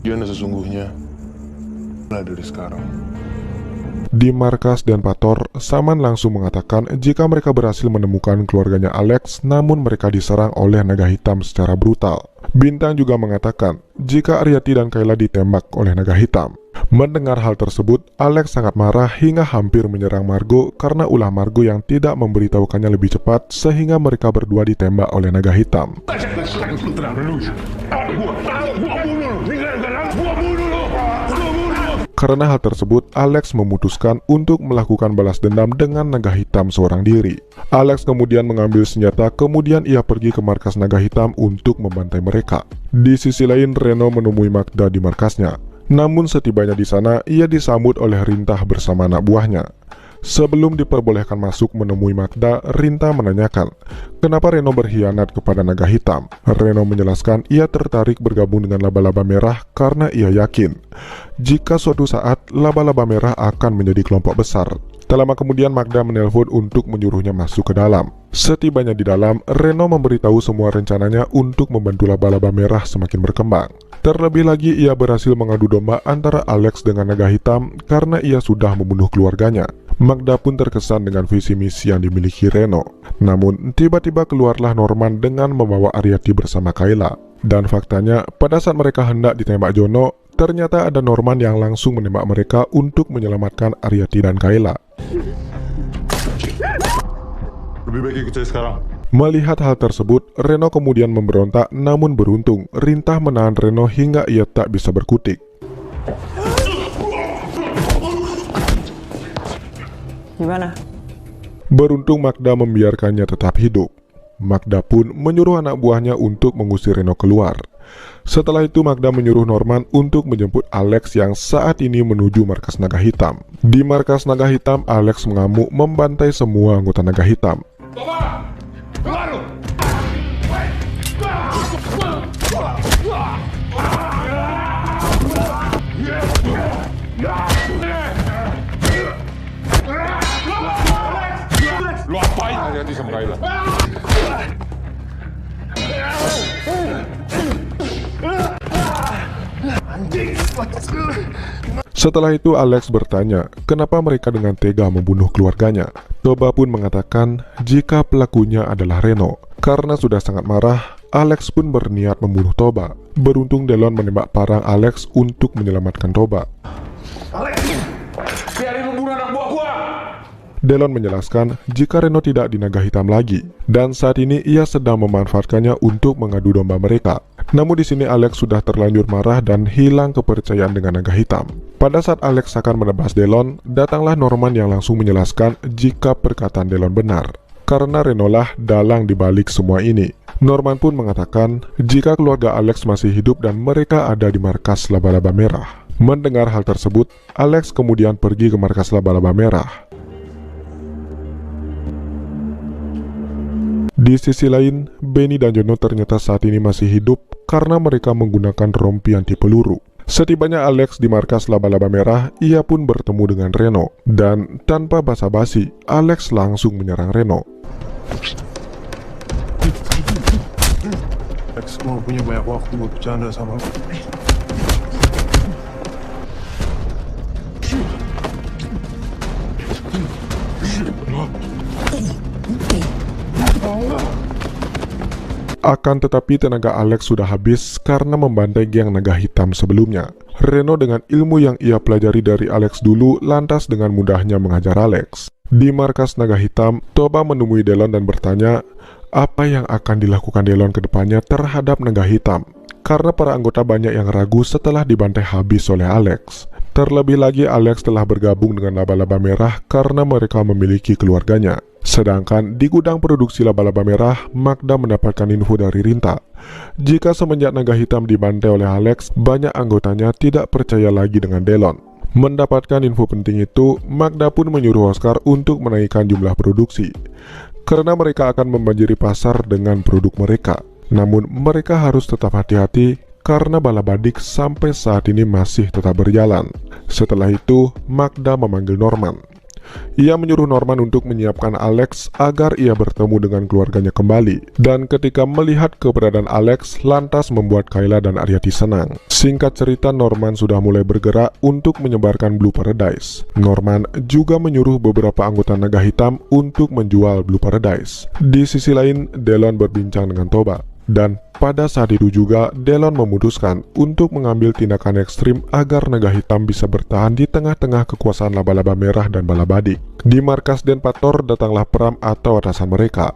Gimana sesungguhnya? Mulai dari sekarang. Di markas Denpator, Saman langsung mengatakan jika mereka berhasil menemukan keluarganya Alex, namun mereka diserang oleh naga hitam secara brutal. Bintang juga mengatakan jika Aryati dan Kayla ditembak oleh naga hitam. Mendengar hal tersebut, Alex sangat marah hingga hampir menyerang Margo karena ulah Margo yang tidak memberitahukannya lebih cepat sehingga mereka berdua ditembak oleh naga hitam. Karena hal tersebut, Alex memutuskan untuk melakukan balas dendam dengan naga hitam seorang diri. Alex kemudian mengambil senjata, kemudian ia pergi ke markas naga hitam untuk membantai mereka. Di sisi lain, Reno menemui Magda di markasnya. Namun setibanya di sana, ia disambut oleh Rintah bersama anak buahnya. Sebelum diperbolehkan masuk menemui Magda, Rintah menanyakan, kenapa Reno berkhianat kepada naga hitam? Reno menjelaskan ia tertarik bergabung dengan laba-laba merah karena ia yakin jika suatu saat laba-laba merah akan menjadi kelompok besar. Tak lama kemudian Magda menelpon untuk menyuruhnya masuk ke dalam. Setibanya di dalam, Reno memberitahu semua rencananya untuk membantu laba-laba merah semakin berkembang. Terlebih lagi ia berhasil mengadu domba antara Alex dengan naga hitam karena ia sudah membunuh keluarganya. Magda pun terkesan dengan visi misi yang dimiliki Reno. Namun tiba-tiba keluarlah Norman dengan membawa Aryati bersama Kayla. Dan faktanya pada saat mereka hendak ditembak Jono, ternyata ada Norman yang langsung menembak mereka untuk menyelamatkan Aryati dan Kayla. Lebih baik ikut saya sekarang. Melihat hal tersebut, Reno kemudian memberontak, namun beruntung Rintah menahan Reno hingga ia tak bisa berkutik. Gimana? Beruntung Magda membiarkannya tetap hidup. Magda pun menyuruh anak buahnya untuk mengusir Reno keluar. Setelah itu Magda menyuruh Norman untuk menjemput Alex yang saat ini menuju markas naga hitam. Di markas naga hitam, Alex mengamuk membantai semua anggota naga hitam. Lu apain hati-hati sama Kayla? Setelah itu Alex bertanya, kenapa mereka dengan tega membunuh keluarganya. Toba pun mengatakan jika pelakunya adalah Reno. Karena sudah sangat marah, Alex pun berniat membunuh Toba. Beruntung Delon menembak parang Alex untuk menyelamatkan Toba. Biarin membunuh anak buah gua! Delon menjelaskan jika Reno tidak di naga hitam lagi, dan saat ini ia sedang memanfaatkannya untuk mengadu domba mereka. Namun di sini Alex sudah terlanjur marah dan hilang kepercayaan dengan naga hitam. Pada saat Alex akan menebas Delon, datanglah Norman yang langsung menjelaskan jika perkataan Delon benar. Karena Reno lah dalang dibalik semua ini. Norman pun mengatakan jika keluarga Alex masih hidup dan mereka ada di markas laba-laba merah. Mendengar hal tersebut, Alex kemudian pergi ke markas laba-laba merah. Di sisi lain, Benny dan Jono ternyata saat ini masih hidup karena mereka menggunakan rompi anti peluru. Setibanya Alex di markas laba-laba merah, ia pun bertemu dengan Reno. Dan tanpa basa-basi, Alex langsung menyerang Reno. Lex, mau punya banyak waktu buat bercanda sama aku. Akan tetapi tenaga Alex sudah habis karena membantai geng naga hitam sebelumnya. Reno dengan ilmu yang ia pelajari dari Alex dulu lantas dengan mudahnya mengajar Alex. Di markas naga hitam, Toba menemui Delon dan bertanya apa yang akan dilakukan Delon ke depannya terhadap naga hitam. Karena para anggota banyak yang ragu setelah dibantai habis oleh Alex. Terlebih lagi Alex telah bergabung dengan laba-laba merah karena mereka memiliki keluarganya. Sedangkan di gudang produksi laba-laba merah, Magda mendapatkan info dari Rinta. Jika semenjak naga hitam dibantai oleh Alex, banyak anggotanya tidak percaya lagi dengan Delon. Mendapatkan info penting itu, Magda pun menyuruh Oscar untuk menaikkan jumlah produksi. Karena mereka akan membanjiri pasar dengan produk mereka. Namun mereka harus tetap hati-hati karena balabadik sampai saat ini masih tetap berjalan. Setelah itu, Magda memanggil Norman. Ia menyuruh Norman untuk menyiapkan Alex agar ia bertemu dengan keluarganya kembali. Dan ketika melihat keberadaan Alex, lantas membuat Kayla dan Aryati senang. Singkat cerita, Norman sudah mulai bergerak untuk menyebarkan Blue Paradise. Norman juga menyuruh beberapa anggota naga hitam untuk menjual Blue Paradise. Di sisi lain, Delon berbincang dengan Toba. Dan pada saat itu juga, Delon memutuskan untuk mengambil tindakan ekstrim agar naga hitam bisa bertahan di tengah-tengah kekuasaan laba-laba merah dan balabadik. Di markas Denpator datanglah Pram atau atasan mereka.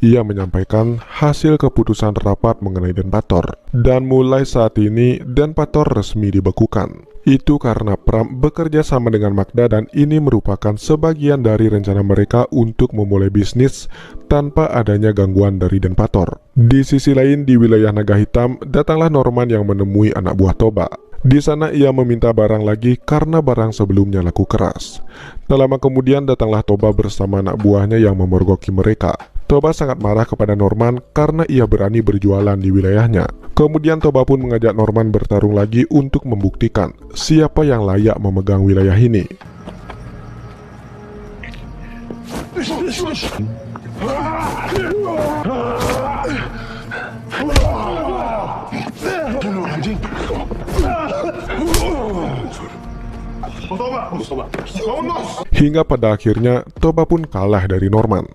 Ia menyampaikan hasil keputusan rapat mengenai Denpator. Dan mulai saat ini, Denpator resmi dibekukan. Itu karena Pram bekerja sama dengan Magda dan ini merupakan sebagian dari rencana mereka untuk memulai bisnis tanpa adanya gangguan dari Denpator. Di sisi lain, di wilayah Naga Hitam, datanglah Norman yang menemui anak buah Toba. Di sana ia meminta barang lagi karena barang sebelumnya laku keras. Tak lama kemudian datanglah Toba bersama anak buahnya yang memergoki mereka. Toba sangat marah kepada Norman karena ia berani berjualan di wilayahnya. Kemudian Toba pun mengajak Norman bertarung lagi untuk membuktikan siapa yang layak memegang wilayah ini. Hingga pada akhirnya Toba pun kalah dari Norman.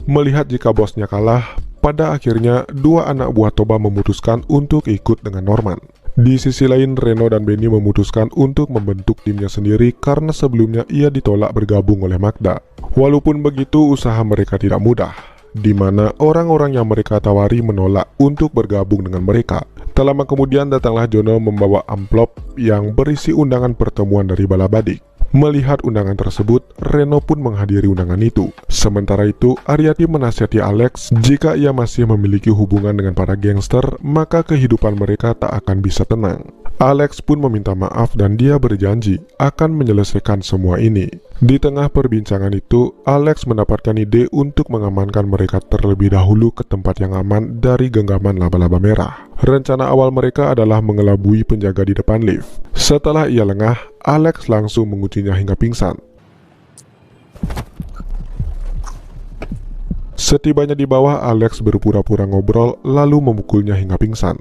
Melihat jika bosnya kalah, pada akhirnya dua anak buah Toba memutuskan untuk ikut dengan Norman. Di sisi lain, Reno dan Benny memutuskan untuk membentuk timnya sendiri karena sebelumnya ia ditolak bergabung oleh Magda. Walaupun begitu, usaha mereka tidak mudah, di mana orang-orang yang mereka tawari menolak untuk bergabung dengan mereka. Tak lama kemudian datanglah Jono membawa amplop yang berisi undangan pertemuan dari Balabadik. Melihat undangan tersebut, Reno pun menghadiri undangan itu. Sementara itu, Aryati menasihati Alex jika ia masih memiliki hubungan dengan para gangster, maka kehidupan mereka tak akan bisa tenang. Alex pun meminta maaf dan dia berjanji akan menyelesaikan semua ini. Di tengah perbincangan itu, Alex mendapatkan ide untuk mengamankan mereka terlebih dahulu ke tempat yang aman dari genggaman laba-laba merah. Rencana awal mereka adalah mengelabui penjaga di depan lift. Setelah ia lengah, Alex langsung menguncinya hingga pingsan. Setibanya di bawah, Alex berpura-pura ngobrol lalu memukulnya hingga pingsan.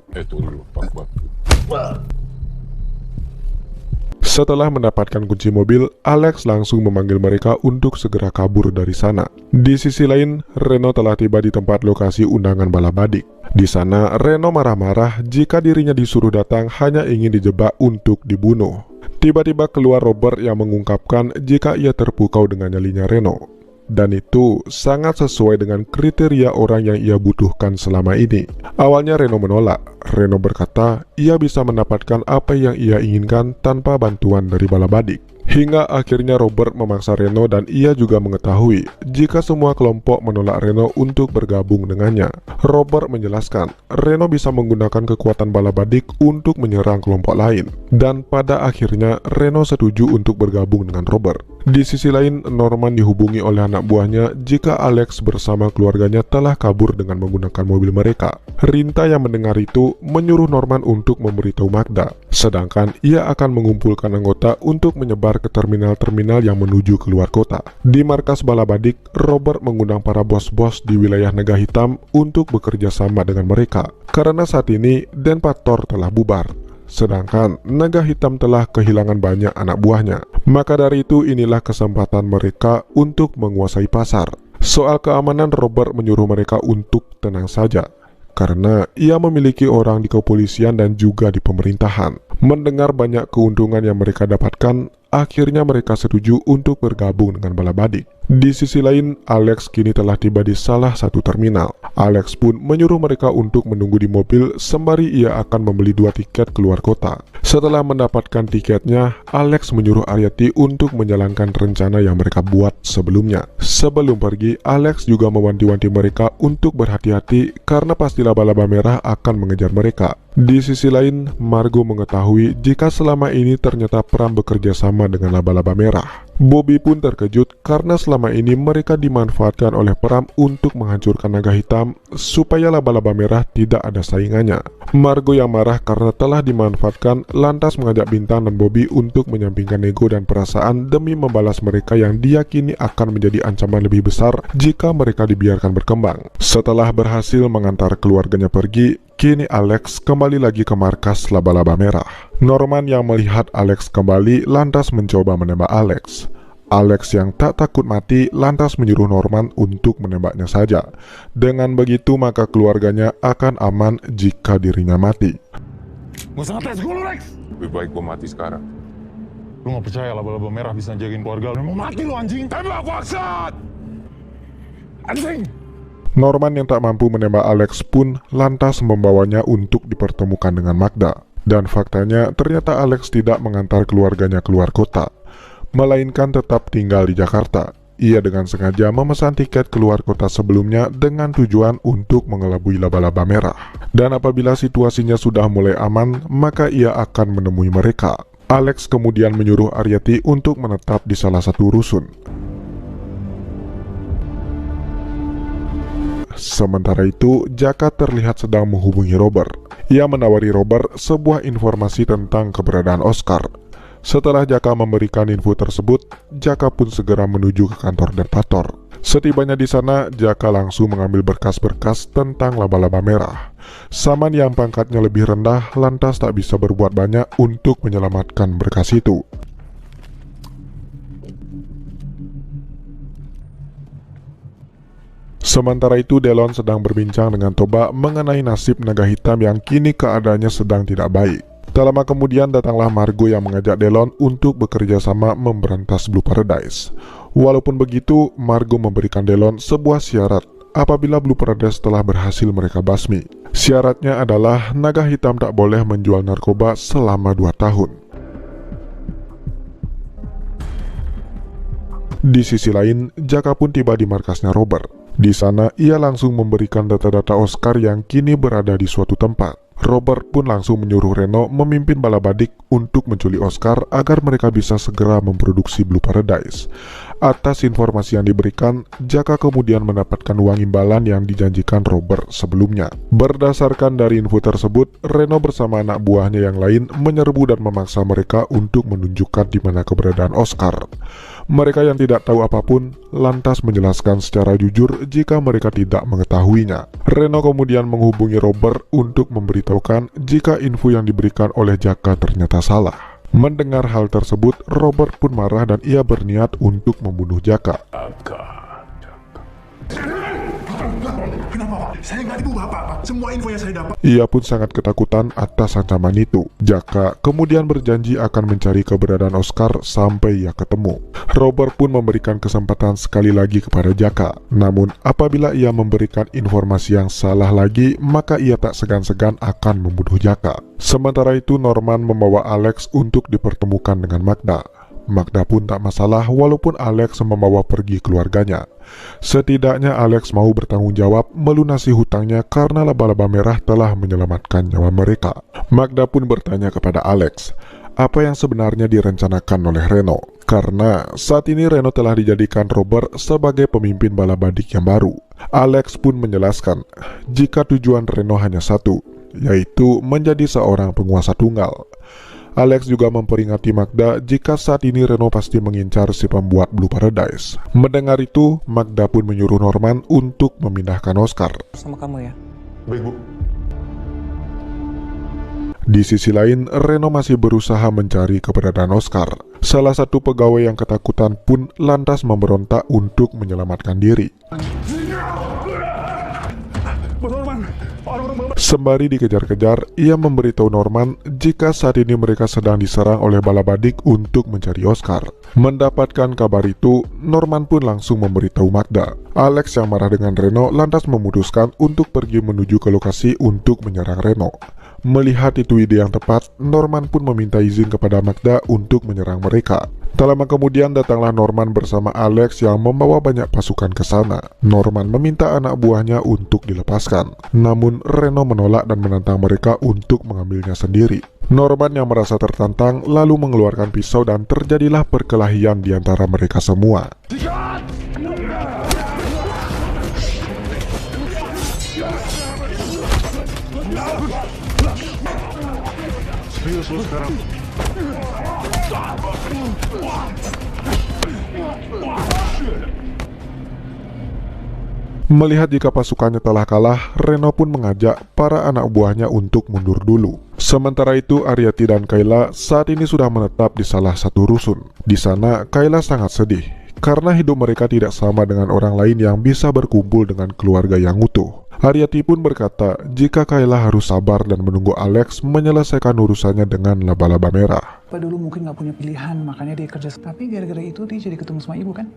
Setelah mendapatkan kunci mobil, Alex langsung memanggil mereka untuk segera kabur dari sana. Di sisi lain, Reno telah tiba di tempat lokasi undangan Balabadik. Di sana, Reno marah-marah jika dirinya disuruh datang hanya ingin dijebak untuk dibunuh. Tiba-tiba keluar Robert yang mengungkapkan jika ia terpukau dengan nyalinya Reno. Dan itu sangat sesuai dengan kriteria orang yang ia butuhkan selama ini. Awalnya Reno menolak. Reno berkata ia bisa mendapatkan apa yang ia inginkan tanpa bantuan dari Balabadik. Hingga akhirnya Robert memaksa Reno dan ia juga mengetahui jika semua kelompok menolak Reno untuk bergabung dengannya. Robert menjelaskan Reno bisa menggunakan kekuatan Balabadik untuk menyerang kelompok lain. Dan pada akhirnya Reno setuju untuk bergabung dengan Robert. Di sisi lain, Norman dihubungi oleh anak buahnya jika Alex bersama keluarganya telah kabur dengan menggunakan mobil mereka. Rinta yang mendengar itu menyuruh Norman untuk memberitahu Magda, sedangkan ia akan mengumpulkan anggota untuk menyebar ke terminal-terminal yang menuju keluar kota. Di markas Balabadik, Robert mengundang para bos-bos di wilayah Naga Hitam untuk bekerja sama dengan mereka, karena saat ini Den Pator telah bubar. Sedangkan Naga Hitam telah kehilangan banyak anak buahnya. Maka dari itu inilah kesempatan mereka untuk menguasai pasar. Soal keamanan, Robert menyuruh mereka untuk tenang saja, karena ia memiliki orang di kepolisian dan juga di pemerintahan. Mendengar banyak keuntungan yang mereka dapatkan, akhirnya mereka setuju untuk bergabung dengan Balabadik. Di sisi lain, Alex kini telah tiba di salah satu terminal. Alex pun menyuruh mereka untuk menunggu di mobil sembari ia akan membeli 2 tiket keluar kota. Setelah mendapatkan tiketnya, Alex menyuruh Aryati untuk menjalankan rencana yang mereka buat sebelumnya. Sebelum pergi, Alex juga mewanti-wanti mereka untuk berhati-hati karena pasti laba-laba merah akan mengejar mereka. Di sisi lain, Margo mengetahui jika selama ini ternyata Pram bekerja sama dengan laba-laba merah. Bobby pun terkejut karena selama ini mereka dimanfaatkan oleh Pram untuk menghancurkan Naga Hitam supaya laba-laba merah tidak ada saingannya. Margo yang marah karena telah dimanfaatkan lantas mengajak Bintang dan Bobby untuk menyampingkan ego dan perasaan demi membalas mereka yang diyakini akan menjadi ancaman lebih besar jika mereka dibiarkan berkembang. Setelah berhasil mengantar keluarganya pergi, kini Alex kembali lagi ke markas laba-laba merah. Norman yang melihat Alex kembali lantas mencoba menembak Alex. Alex yang tak takut mati lantas menyuruh Norman untuk menembaknya saja. Dengan begitu maka keluarganya akan aman jika dirinya mati. Gak usah ngetes gue lu, Lex. Lebih baik gue mati sekarang. Lu gak percaya laba-laba merah bisa jagain keluarga lu? Mau mati lu, anjing. Tembak maksud! Anjing. Norman yang tak mampu menembak Alex pun lantas membawanya untuk dipertemukan dengan Magda. Dan faktanya ternyata Alex tidak mengantar keluarganya keluar kota, melainkan tetap tinggal di Jakarta. Ia dengan sengaja memesan tiket keluar kota sebelumnya dengan tujuan untuk mengelabui laba-laba merah. Dan apabila situasinya sudah mulai aman, maka ia akan menemui mereka. Alex kemudian menyuruh Aryati untuk menetap di salah satu rusun. Sementara itu, Jaka terlihat sedang menghubungi Robert. Ia menawari Robert sebuah informasi tentang keberadaan Oscar. Setelah Jaka memberikan info tersebut, Jaka pun segera menuju ke kantor Den Pator. Setibanya di sana, Jaka langsung mengambil berkas-berkas tentang laba-laba merah. Saman yang pangkatnya lebih rendah lantas tak bisa berbuat banyak untuk menyelamatkan berkas itu. Sementara itu, Delon sedang berbincang dengan Toba mengenai nasib Naga Hitam yang kini keadaannya sedang tidak baik. Tak lama kemudian datanglah Margo yang mengajak Delon untuk bekerja sama memberantas Blue Paradise. Walaupun begitu, Margo memberikan Delon sebuah syarat apabila Blue Paradise telah berhasil mereka basmi. Syaratnya adalah Naga Hitam tak boleh menjual narkoba selama 2 tahun. Di sisi lain, Jaka pun tiba di markasnya Robert. Di sana, ia langsung memberikan data-data Oscar yang kini berada di suatu tempat. Robert pun langsung menyuruh Reno memimpin Balabadik untuk menculik Oscar agar mereka bisa segera memproduksi Blue Paradise. Atas informasi yang diberikan, Jaka kemudian mendapatkan uang imbalan yang dijanjikan Robert sebelumnya. Berdasarkan dari info tersebut, Reno bersama anak buahnya yang lain menyerbu dan memaksa mereka untuk menunjukkan di mana keberadaan Oscar. Mereka yang tidak tahu apapun lantas menjelaskan secara jujur jika mereka tidak mengetahuinya. Reno kemudian menghubungi Robert untuk memberitahukan jika info yang diberikan oleh Jaka ternyata salah. Mendengar hal tersebut, Robert pun marah dan ia berniat untuk membunuh Jaka. Kenapa, Pak? Saya nggak tipu Bapak, Pak. Semua info yang saya dapat. Ia pun sangat ketakutan atas ancaman itu. Jaka kemudian berjanji akan mencari keberadaan Oscar sampai ia ketemu. Robert pun memberikan kesempatan sekali lagi kepada Jaka. Namun, apabila ia memberikan informasi yang salah lagi, maka ia tak segan-segan akan membunuh Jaka. Sementara itu, Norman membawa Alex untuk dipertemukan dengan Magda. Magda pun tak masalah walaupun Alex membawa pergi keluarganya. Setidaknya Alex mau bertanggung jawab melunasi hutangnya karena laba-laba merah telah menyelamatkan nyawa mereka. Magda pun bertanya kepada Alex, apa yang sebenarnya direncanakan oleh Reno. karena saat ini Reno telah dijadikan Robert sebagai pemimpin bala badik yang baru. Alex pun menjelaskan jika tujuan Reno hanya satu, yaitu menjadi seorang penguasa tunggal. Alex juga memperingati Magda jika saat ini Reno pasti mengincar si pembuat Blue Paradise. Mendengar itu, Magda pun menyuruh Norman untuk memindahkan Oscar. Sama kamu ya. Baik, Bu. Di sisi lain, Reno masih berusaha mencari keberadaan Oscar. Salah satu pegawai yang ketakutan pun lantas memberontak untuk menyelamatkan diri. Sembari dikejar-kejar, ia memberitahu Norman jika saat ini mereka sedang diserang oleh bala badik untuk mencari Oscar. Mendapatkan kabar itu, Norman pun langsung memberitahu Magda. Alex yang marah dengan Reno lantas memutuskan untuk pergi menuju ke lokasi untuk menyerang Reno. Melihat itu ide yang tepat, Norman pun meminta izin kepada Magda untuk menyerang mereka. Tak lama kemudian datanglah Norman bersama Alex yang membawa banyak pasukan ke sana. Norman meminta anak buahnya untuk dilepaskan. Namun Reno menolak dan menantang mereka untuk mengambilnya sendiri. Norman yang merasa tertantang lalu mengeluarkan pisau dan terjadilah perkelahian di antara mereka semua. Melihat jika pasukannya telah kalah, Reno pun mengajak para anak buahnya untuk mundur dulu. Sementara itu, Aryati dan Kayla saat ini sudah menetap di salah satu rusun. Di sana, Kayla sangat sedih karena hidup mereka tidak sama dengan orang lain yang bisa berkumpul dengan keluarga yang utuh. Aryati pun berkata jika Kayla harus sabar dan menunggu Alex menyelesaikan urusannya dengan laba-laba merah. Pak dulu mungkin nggak punya pilihan, makanya dia kerja. Tapi gara-gara itu dia jadi ketemu sama ibu kan?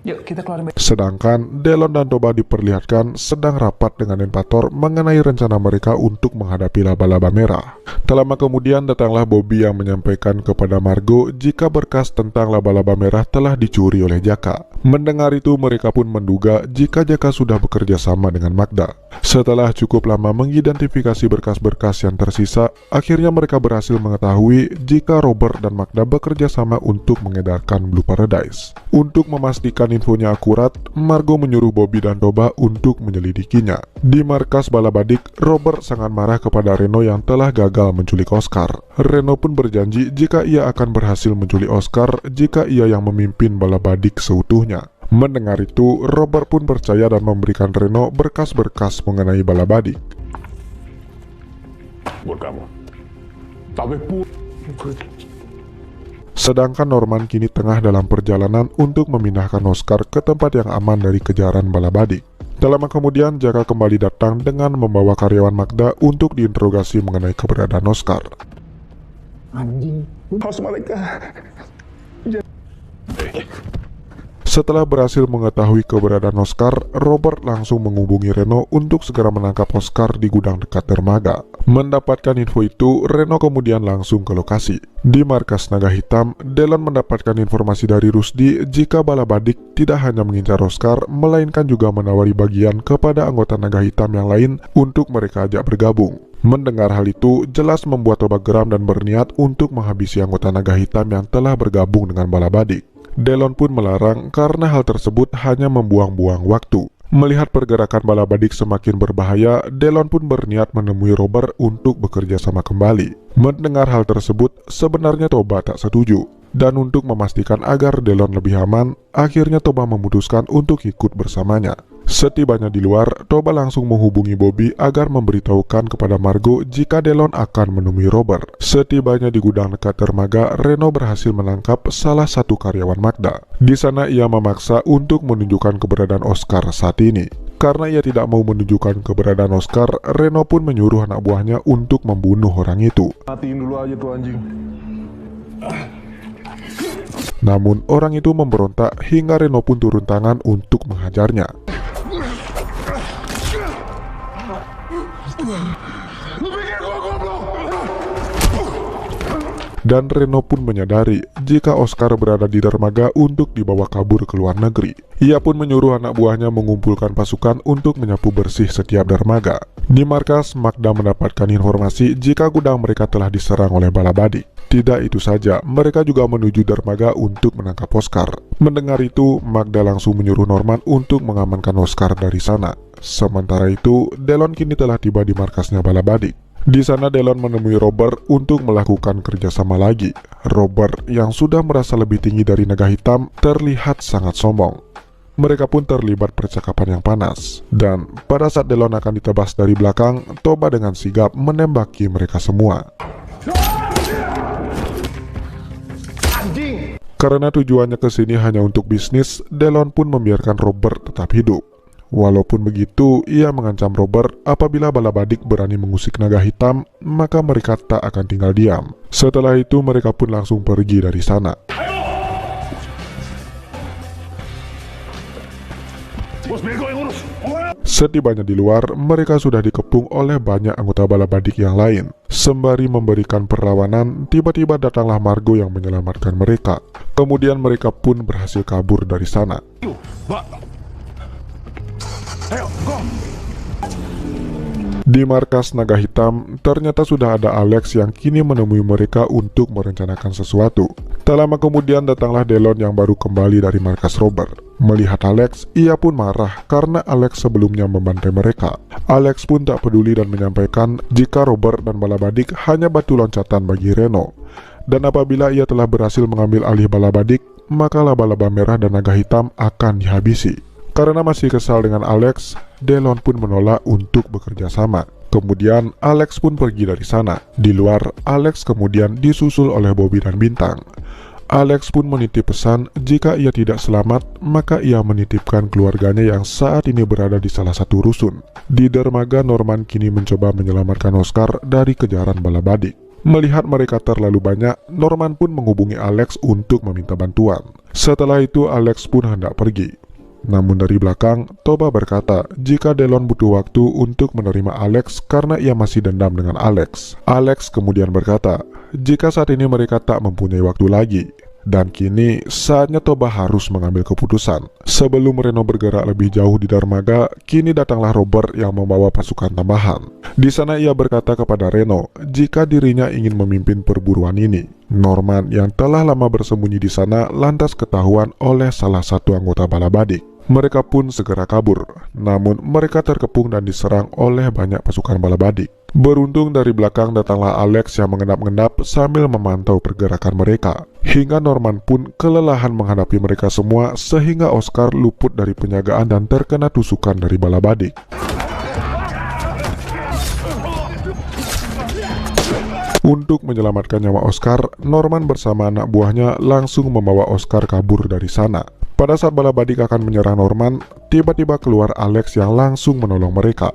Yuk kita keluarin. Sedangkan Delon dan Toba diperlihatkan sedang rapat dengan Denpator mengenai rencana mereka untuk menghadapi laba-laba merah. Tak lama kemudian datanglah Bobby yang menyampaikan kepada Margo jika berkas tentang laba-laba merah telah dicuri oleh Jaka. Mendengar itu mereka pun menduga jika Jaka sudah bekerja sama dengan Magda. Setelah cukup lama mengidentifikasi berkas-berkas yang tersisa, akhirnya mereka berhasil mengetahui jika Robert dan Magda bekerja sama untuk mengedarkan Blue Paradise. Untuk memastikan infonya akurat, Margo menyuruh Bobby dan Toba untuk menyelidikinya. Di markas bala badik, Robert sangat marah kepada Reno yang telah gagal menculik Oscar. Reno pun berjanji jika ia akan berhasil menculik Oscar jika ia yang memimpin bala badik seutuhnya. Mendengar itu, Robert pun percaya dan memberikan Reno berkas-berkas mengenai bala badik. Buat kamu. Tapi Sedangkan Norman kini tengah dalam perjalanan untuk memindahkan Oscar ke tempat yang aman dari kejaran bala badik. Tak lama kemudian, Jaka kembali datang dengan membawa karyawan Magda untuk diinterogasi mengenai keberadaan Oscar. Anjing, harus mereka. Setelah berhasil mengetahui keberadaan Oscar, Robert langsung menghubungi Reno untuk segera menangkap Oscar di gudang dekat dermaga. Mendapatkan info itu, Reno kemudian langsung ke lokasi. Di markas Naga Hitam, Delon mendapatkan informasi dari Rusdi jika bala badik tidak hanya mengincar Oscar, melainkan juga menawari bagian kepada anggota Naga Hitam yang lain untuk mereka ajak bergabung. Mendengar hal itu, jelas membuat Toba geram dan berniat untuk menghabisi anggota Naga Hitam yang telah bergabung dengan bala badik. Delon pun melarang karena hal tersebut hanya membuang-buang waktu. Melihat pergerakan bala badik semakin berbahaya, Delon pun berniat menemui Robert untuk bekerja sama kembali. Mendengar hal tersebut, sebenarnya Toba tak setuju. Dan untuk memastikan agar Delon lebih aman, akhirnya Toba memutuskan untuk ikut bersamanya. Setibanya di luar, Toba langsung menghubungi Bobby agar memberitahukan kepada Margo jika Delon akan menemui Robert. Setibanya di gudang dekat dermaga, Reno berhasil menangkap salah satu karyawan Magda. Di sana ia memaksa untuk menunjukkan keberadaan Oscar saat ini. Karena ia tidak mau menunjukkan keberadaan Oscar, Reno pun menyuruh anak buahnya untuk membunuh orang itu. matiin dulu aja tuh anjing. Namun orang itu memberontak hingga Reno pun turun tangan untuk menghajarnya. Dan Reno pun menyadari jika Oscar berada di dermaga untuk dibawa kabur ke luar negeri. Ia pun menyuruh anak buahnya mengumpulkan pasukan untuk menyapu bersih setiap dermaga. Di markas, Magda mendapatkan informasi jika gudang mereka telah diserang oleh bala badik. Tidak itu saja, mereka juga menuju dermaga untuk menangkap Oscar. Mendengar itu, Magda langsung menyuruh Norman untuk mengamankan Oscar dari sana. Sementara itu, Delon kini telah tiba di markasnya Balabadik. Di sana Delon menemui Robert untuk melakukan kerjasama lagi. Robert yang sudah merasa lebih tinggi dari naga hitam terlihat sangat sombong. Mereka pun terlibat percakapan yang panas. Dan pada saat Delon akan ditebas dari belakang, Toba dengan sigap menembaki mereka semua. Karena tujuannya ke sini hanya untuk bisnis, Delon pun membiarkan Robert tetap hidup. Walaupun begitu, ia mengancam Robert apabila Balabadik berani mengusik naga hitam, maka mereka tak akan tinggal diam. Setelah itu mereka pun langsung pergi dari sana. Setibanya di luar, mereka sudah dikepung oleh banyak anggota Balabadik yang lain. Sembari memberikan perlawanan, tiba-tiba datanglah Margo yang menyelamatkan mereka. Kemudian mereka pun berhasil kabur dari sana. Di markas naga hitam, ternyata sudah ada Alex yang kini menemui mereka untuk merencanakan sesuatu. Tak lama kemudian datanglah Delon yang baru kembali dari markas Robert. Melihat Alex, ia pun marah karena Alex sebelumnya membantai mereka. Alex pun tak peduli dan menyampaikan jika Robert dan Balabadik hanya batu loncatan bagi Reno. Dan apabila ia telah berhasil mengambil alih Balabadik, maka laba-laba merah dan naga hitam akan dihabisi. Karena masih kesal dengan Alex, Delon pun menolak untuk bekerja sama. Kemudian Alex pun pergi dari sana. Di luar, Alex kemudian disusul oleh Bobby dan Bintang. Alex pun menitip pesan jika ia tidak selamat, maka ia menitipkan keluarganya yang saat ini berada di salah satu rusun. Di dermaga, Norman kini mencoba menyelamatkan Oscar dari kejaran Balabadik. Melihat mereka terlalu banyak, Norman pun menghubungi Alex untuk meminta bantuan. Setelah itu Alex pun hendak pergi. Namun dari belakang, Toba berkata jika Delon butuh waktu untuk menerima Alex karena ia masih dendam dengan Alex. Alex kemudian berkata jika saat ini mereka tak mempunyai waktu lagi. Dan kini saatnya Toba harus mengambil keputusan. Sebelum Reno bergerak lebih jauh di dermaga, kini datanglah Robert yang membawa pasukan tambahan. Di sana ia berkata kepada Reno jika dirinya ingin memimpin perburuan ini. Norman yang telah lama bersembunyi di sana lantas ketahuan oleh salah satu anggota Balabadik. Mereka pun segera kabur, namun mereka terkepung dan diserang oleh banyak pasukan Balabadik. Beruntung dari belakang datanglah Alex yang mengendap-endap sambil memantau pergerakan mereka. Hingga Norman pun kelelahan menghadapi mereka semua sehingga Oscar luput dari penjagaan dan terkena tusukan dari Balabadik. Untuk menyelamatkan nyawa Oscar, Norman bersama anak buahnya langsung membawa Oscar kabur dari sana. Pada saat Balabadik akan menyerang Norman, tiba-tiba keluar Alex yang langsung menolong mereka.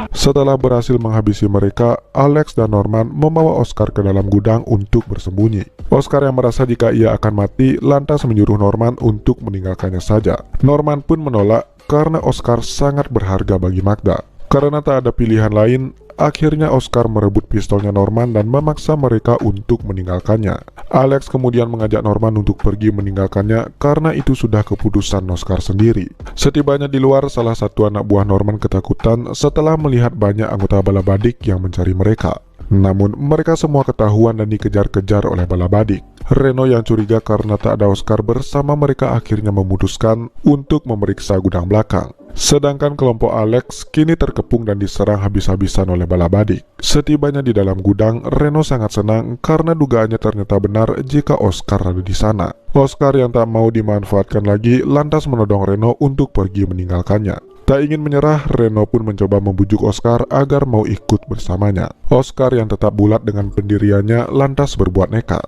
Setelah berhasil menghabisi mereka, Alex dan Norman membawa Oscar ke dalam gudang untuk bersembunyi. Oscar yang merasa jika ia akan mati, lantas menyuruh Norman untuk meninggalkannya saja. Norman pun menolak karena Oscar sangat berharga bagi Magda. Karena tak ada pilihan lain, akhirnya Oscar merebut pistolnya Norman dan memaksa mereka untuk meninggalkannya. Alex kemudian mengajak Norman untuk pergi meninggalkannya karena itu sudah keputusan Oscar sendiri. Setibanya di luar, salah satu anak buah Norman ketakutan setelah melihat banyak anggota Balabadik yang mencari mereka. Namun mereka semua ketahuan dan dikejar-kejar oleh Balabadik. Reno yang curiga karena tak ada Oscar bersama mereka akhirnya memutuskan untuk memeriksa gudang belakang. Sedangkan kelompok Alex kini terkepung dan diserang habis-habisan oleh Balabadik. Setibanya di dalam gudang, Reno sangat senang karena dugaannya ternyata benar jika Oscar ada di sana. Oscar yang tak mau dimanfaatkan lagi lantas menodong Reno untuk pergi meninggalkannya. Tak ingin menyerah, Reno pun mencoba membujuk Oscar agar mau ikut bersamanya. Oscar yang tetap bulat dengan pendiriannya lantas berbuat nekat.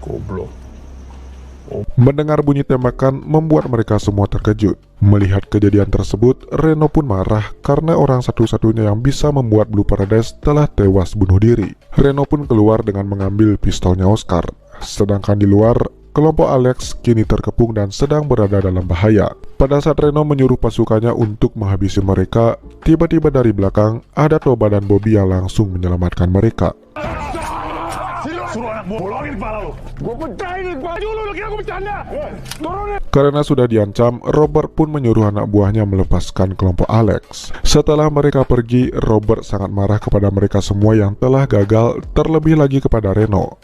Goblok. Mendengar bunyi tembakan membuat mereka semua terkejut. Melihat kejadian tersebut, Reno pun marah karena orang satu-satunya yang bisa membuat Blue Paradise telah tewas bunuh diri. Reno pun keluar dengan mengambil pistolnya Oscar. Sedangkan di luar, kelompok Alex kini terkepung dan sedang berada dalam bahaya. Pada saat Reno menyuruh pasukannya untuk menghabisi mereka, tiba-tiba dari belakang ada Toba dan Bobby yang langsung menyelamatkan mereka. Karena sudah diancam, Robert pun menyuruh anak buahnya melepaskan kelompok Alex. Setelah mereka pergi, Robert sangat marah kepada mereka semua yang telah gagal, terlebih lagi kepada Reno.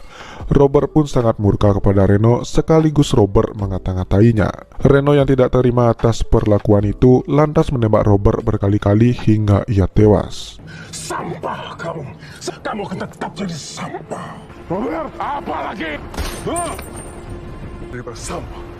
Robert pun sangat murka kepada Reno, sekaligus Robert mengata-ngatainya. Reno yang tidak terima atas perlakuan itu lantas menembak Robert berkali-kali hingga ia tewas. Sampah kamu. Kamu akan tetap jadi sampah. Robert, apa lagi? Daripada sampah.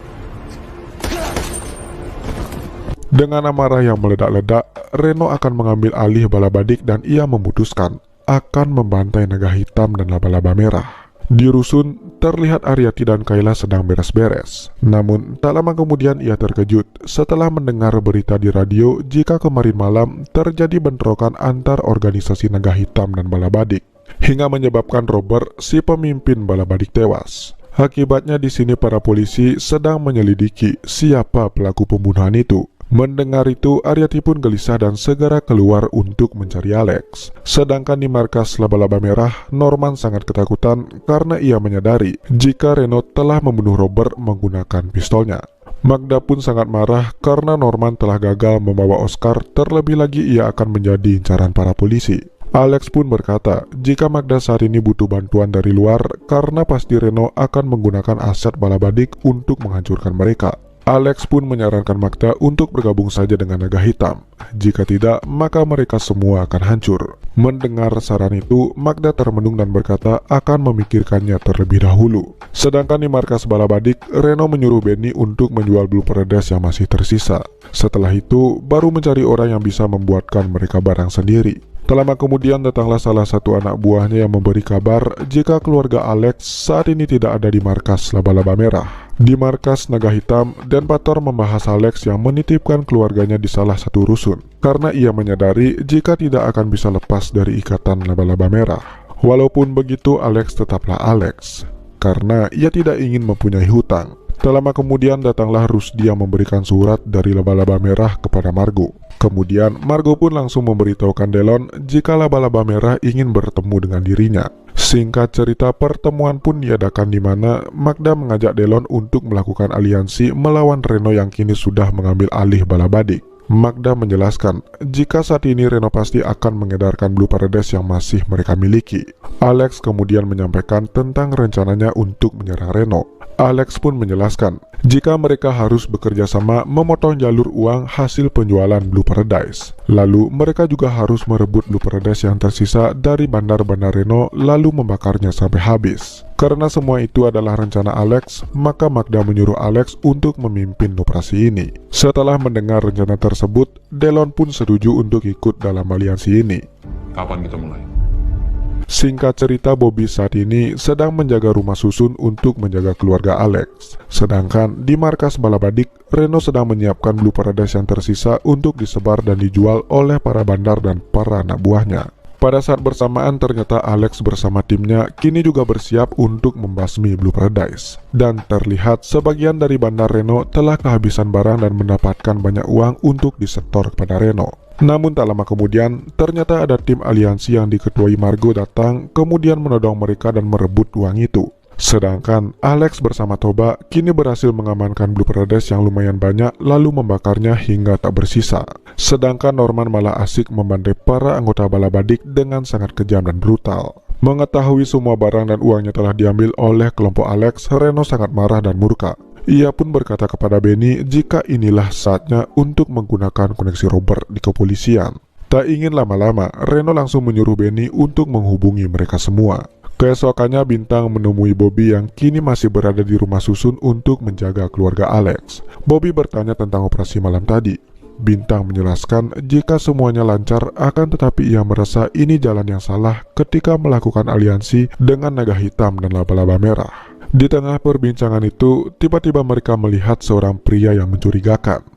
Dengan amarah yang meledak-ledak, Reno akan mengambil alih balabadik dan ia memutuskan akan membantai naga hitam dan laba-laba merah. Di rusun, terlihat Aryati dan Kayla sedang beres-beres. Namun, tak lama kemudian ia terkejut setelah mendengar berita di radio jika kemarin malam terjadi bentrokan antar organisasi naga hitam dan balabadik, hingga menyebabkan Robert, si pemimpin balabadik, tewas. Akibatnya di sini para polisi sedang menyelidiki siapa pelaku pembunuhan itu. Mendengar itu, Aryati pun gelisah dan segera keluar untuk mencari Alex. Sedangkan di markas laba-laba merah, Norman sangat ketakutan karena ia menyadari jika Reno telah membunuh Robert menggunakan pistolnya. Magda pun sangat marah karena Norman telah gagal membawa Oscar, terlebih lagi ia akan menjadi incaran para polisi. Alex pun berkata jika Magda saat ini butuh bantuan dari luar karena pasti Reno akan menggunakan aset balabadik untuk menghancurkan mereka. Alex pun menyarankan Magda untuk bergabung saja dengan naga hitam. Jika tidak, maka mereka semua akan hancur. Mendengar saran itu, Magda termenung dan berkata akan memikirkannya terlebih dahulu. Sedangkan di markas balabadik, Reno menyuruh Benny untuk menjual Blue Paradise yang masih tersisa. Setelah itu, baru mencari orang yang bisa membuatkan mereka barang sendiri. Tak lama kemudian datanglah salah satu anak buahnya yang memberi kabar jika keluarga Alex saat ini tidak ada di markas laba-laba merah. Di markas naga hitam, Denpator membahas Alex yang menitipkan keluarganya di salah satu rusun karena ia menyadari jika tidak akan bisa lepas dari ikatan laba-laba merah. Walaupun begitu, Alex tetaplah Alex karena ia tidak ingin mempunyai hutang. Tak lama kemudian datanglah Rusdi yang memberikan surat dari laba-laba merah kepada Margo. Kemudian Margo pun langsung memberitahukan Delon jika laba-laba merah ingin bertemu dengan dirinya. Singkat cerita, pertemuan pun diadakan di mana Magda mengajak Delon untuk melakukan aliansi melawan Reno yang kini sudah mengambil alih balabadik. Magda menjelaskan jika saat ini Reno pasti akan mengedarkan Blue Paradise yang masih mereka miliki. Alex kemudian menyampaikan tentang rencananya untuk menyerang Reno. Alex pun menjelaskan jika mereka harus bekerja sama memotong jalur uang hasil penjualan Blue Paradise. Lalu mereka juga harus merebut Blue Paradise yang tersisa dari bandar-bandar Reno lalu membakarnya sampai habis. Karena semua itu adalah rencana Alex, maka Magda menyuruh Alex untuk memimpin operasi ini. Setelah mendengar rencana tersebut, Delon pun setuju untuk ikut dalam aliansi ini. Kapan kita mulai? Singkat cerita, Bobby saat ini sedang menjaga rumah susun untuk menjaga keluarga Alex. Sedangkan di markas balabadik, Reno sedang menyiapkan Blue Paradise yang tersisa untuk disebar dan dijual oleh para bandar dan para anak buahnya. Pada saat bersamaan ternyata Alex bersama timnya kini juga bersiap untuk membasmi Blue Paradise. Dan terlihat sebagian dari bandar Reno telah kehabisan barang dan mendapatkan banyak uang untuk disetor kepada Reno. Namun tak lama kemudian, ternyata ada tim aliansi yang diketuai Margo datang kemudian menodong mereka dan merebut uang itu. Sedangkan Alex bersama Toba kini berhasil mengamankan Blue Paradise yang lumayan banyak lalu membakarnya hingga tak bersisa. Sedangkan Norman malah asik membantai para anggota balabadik dengan sangat kejam dan brutal. Mengetahui semua barang dan uangnya telah diambil oleh kelompok Alex, Reno sangat marah dan murka. Ia pun berkata kepada Benny jika inilah saatnya untuk menggunakan koneksi Robert di kepolisian. Tak ingin lama-lama, Reno langsung menyuruh Benny untuk menghubungi mereka semua. Keesokannya Bintang menemui Bobby yang kini masih berada di rumah susun untuk menjaga keluarga Alex. Bobby bertanya tentang operasi malam tadi. Bintang menjelaskan jika semuanya lancar, akan tetapi ia merasa ini jalan yang salah ketika melakukan aliansi dengan naga hitam dan laba-laba merah. Di tengah perbincangan itu, tiba-tiba mereka melihat seorang pria yang mencurigakan.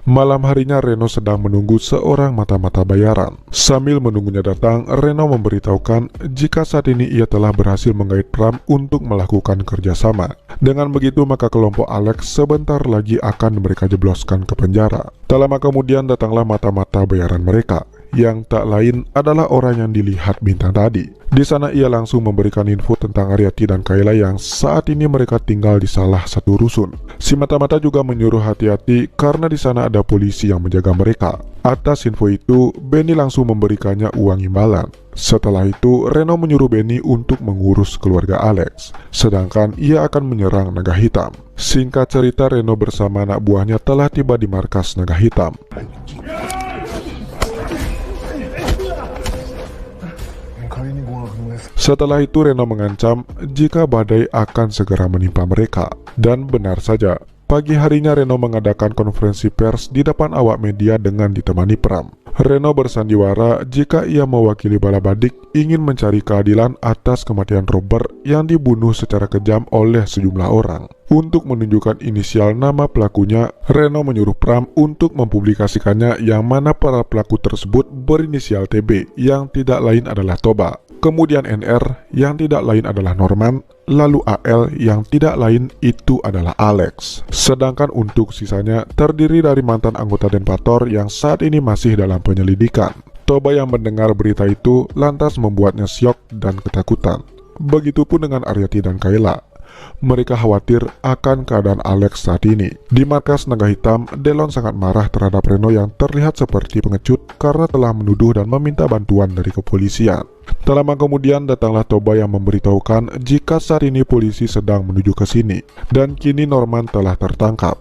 Malam harinya Reno sedang menunggu seorang mata-mata bayaran. Sambil menunggunya datang, Reno memberitahukan jika saat ini ia telah berhasil menggait Pram untuk melakukan kerjasama. Dengan begitu maka kelompok Alex sebentar lagi akan mereka jebloskan ke penjara. Tak lama kemudian datanglah mata-mata bayaran mereka. yang tak lain adalah orang yang dilihat Bintang tadi. Di sana ia langsung memberikan info tentang Aryati dan Kayla yang saat ini mereka tinggal di salah satu rusun. Si mata-mata juga menyuruh hati-hati karena di sana ada polisi yang menjaga mereka. Atas info itu, Benny langsung memberikannya uang imbalan. Setelah itu, Reno menyuruh Benny untuk mengurus keluarga Alex, sedangkan ia akan menyerang Naga Hitam. Singkat cerita, Reno bersama anak buahnya telah tiba di markas Naga Hitam. Setelah itu Reno mengancam jika badai akan segera menimpa mereka. Dan benar saja, pagi harinya Reno mengadakan konferensi pers di depan awak media dengan ditemani Pram. Reno bersandiwara jika ia mewakili Balabadik ingin mencari keadilan atas kematian Robert yang dibunuh secara kejam oleh sejumlah orang. Untuk menunjukkan inisial nama pelakunya, Reno menyuruh Pram untuk mempublikasikannya yang mana para pelaku tersebut berinisial TB yang tidak lain adalah Toba. Kemudian NR yang tidak lain adalah Norman, lalu AL yang tidak lain itu adalah Alex. Sedangkan untuk sisanya terdiri dari mantan anggota Denpator yang saat ini masih dalam penyelidikan. Toba yang mendengar berita itu lantas membuatnya syok dan ketakutan. Begitupun dengan Aryati dan Kayla. Mereka khawatir akan keadaan Alex saat ini. Di markas Naga Hitam, Delon sangat marah terhadap Reno yang terlihat seperti pengecut karena telah menuduh dan meminta bantuan dari kepolisian. Tak lama kemudian datanglah Toba yang memberitahukan jika saat ini polisi sedang menuju ke sini dan kini Norman telah tertangkap.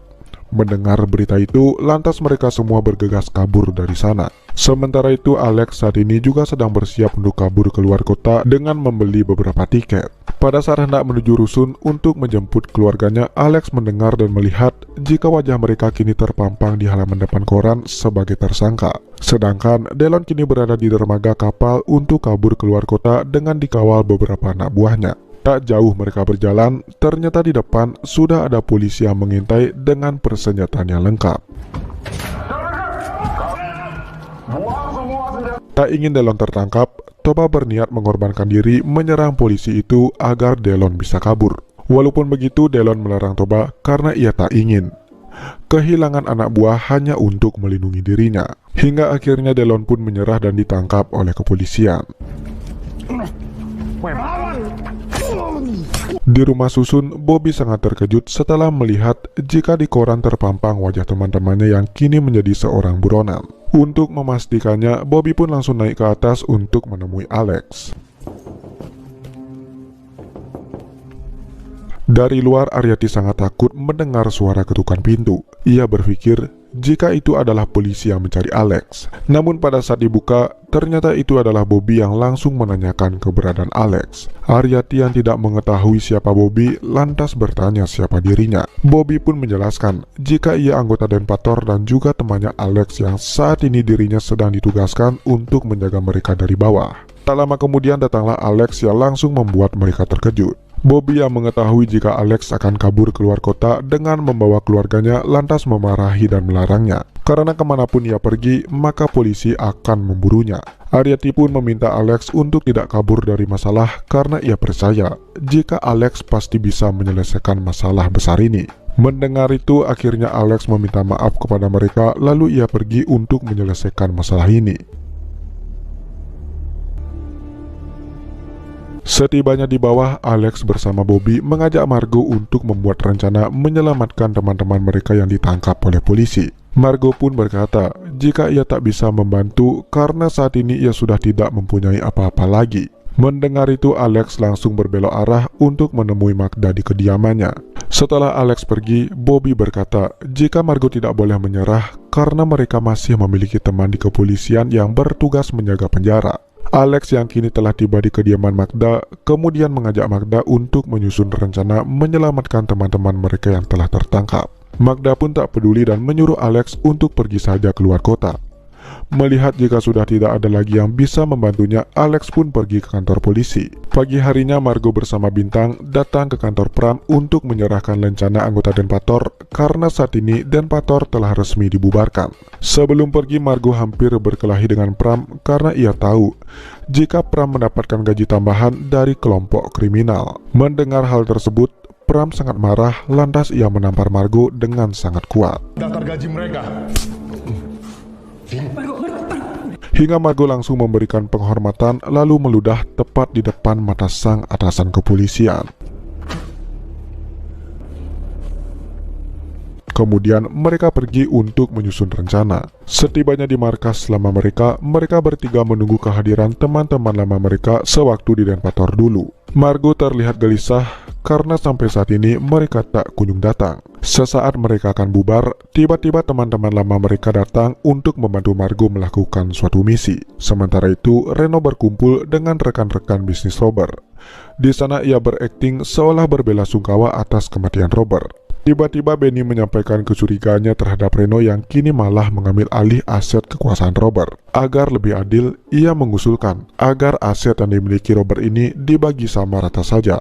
Mendengar berita itu, lantas mereka semua bergegas kabur dari sana. Sementara itu, Alex saat ini juga sedang bersiap untuk kabur keluar kota dengan membeli beberapa tiket. Pada saat hendak menuju rusun untuk menjemput keluarganya, Alex mendengar dan melihat jika wajah mereka kini terpampang di halaman depan koran sebagai tersangka. Sedangkan Delon kini berada di dermaga kapal untuk kabur keluar kota dengan dikawal beberapa anak buahnya. Tak jauh mereka berjalan, ternyata di depan sudah ada polisi yang mengintai dengan persenjataannya lengkap. Tak ingin Delon tertangkap, Toba berniat mengorbankan diri menyerang polisi itu agar Delon bisa kabur. Walaupun begitu, Delon melarang Toba karena ia tak ingin kehilangan anak buah hanya untuk melindungi dirinya. Hingga akhirnya Delon pun menyerah dan ditangkap oleh kepolisian. Di rumah susun, Bobby sangat terkejut setelah melihat jika di koran terpampang wajah teman-temannya yang kini menjadi seorang buronan. Untuk memastikannya, Bobby pun langsung naik ke atas untuk menemui Alex. Dari luar, Aryati sangat takut mendengar suara ketukan pintu. Ia berpikir jika itu adalah polisi yang mencari Alex. Namun pada saat dibuka, ternyata itu adalah Bobby yang langsung menanyakan keberadaan Alex. Aryati yang tidak mengetahui siapa Bobby lantas bertanya siapa dirinya. Bobby pun menjelaskan jika ia anggota Denpator dan juga temannya Alex yang saat ini dirinya sedang ditugaskan untuk menjaga mereka dari bawah. Tak lama kemudian datanglah Alex yang langsung membuat mereka terkejut. Bobby yang mengetahui jika Alex akan kabur keluar kota dengan membawa keluarganya lantas memarahi dan melarangnya. Karena kemanapun ia pergi, maka polisi akan memburunya. Aryati pun meminta Alex untuk tidak kabur dari masalah karena ia percaya jika Alex pasti bisa menyelesaikan masalah besar ini. Mendengar itu, akhirnya Alex meminta maaf kepada mereka lalu ia pergi untuk menyelesaikan masalah ini. Setibanya di bawah, Alex bersama Bobby mengajak Margo untuk membuat rencana menyelamatkan teman-teman mereka yang ditangkap oleh polisi. Margo pun berkata jika ia tak bisa membantu karena saat ini ia sudah tidak mempunyai apa-apa lagi. Mendengar itu, Alex langsung berbelok arah untuk menemui Magda di kediamannya. Setelah Alex pergi, Bobby berkata jika Margo tidak boleh menyerah karena mereka masih memiliki teman di kepolisian yang bertugas menjaga penjara. Alex yang kini telah tiba di kediaman Magda kemudian mengajak Magda untuk menyusun rencana menyelamatkan teman-teman mereka yang telah tertangkap. Magda pun tak peduli dan menyuruh Alex untuk pergi saja keluar kota. Melihat jika sudah tidak ada lagi yang bisa membantunya, Alex pun pergi ke kantor polisi. Pagi harinya Margo bersama Bintang datang ke kantor Pram untuk menyerahkan rencana anggota Denpator karena saat ini Denpator telah resmi dibubarkan. Sebelum pergi, Margo hampir berkelahi dengan Pram karena ia tahu jika Pram mendapatkan gaji tambahan dari kelompok kriminal. Mendengar hal tersebut, Pram sangat marah lantas ia menampar Margo dengan sangat kuat. Daftar gaji mereka. hingga Margo langsung memberikan penghormatan lalu meludah tepat di depan mata sang atasan kepolisian. Kemudian mereka pergi untuk menyusun rencana. Setibanya di markas lama mereka bertiga menunggu kehadiran teman-teman lama mereka sewaktu di Denpasar dulu. Margo terlihat gelisah karena sampai saat ini mereka tak kunjung datang. Sesaat mereka akan bubar, tiba-tiba teman-teman lama mereka datang untuk membantu Margo melakukan suatu misi. Sementara itu, Reno berkumpul dengan rekan-rekan bisnis Robert. Di sana ia berakting seolah berbelasungkawa atas kematian Robert. Tiba-tiba Benny menyampaikan kecurigaannya terhadap Reno yang kini malah mengambil alih aset kekuasaan Robert. Agar lebih adil, ia mengusulkan agar aset yang dimiliki Robert ini dibagi sama rata saja.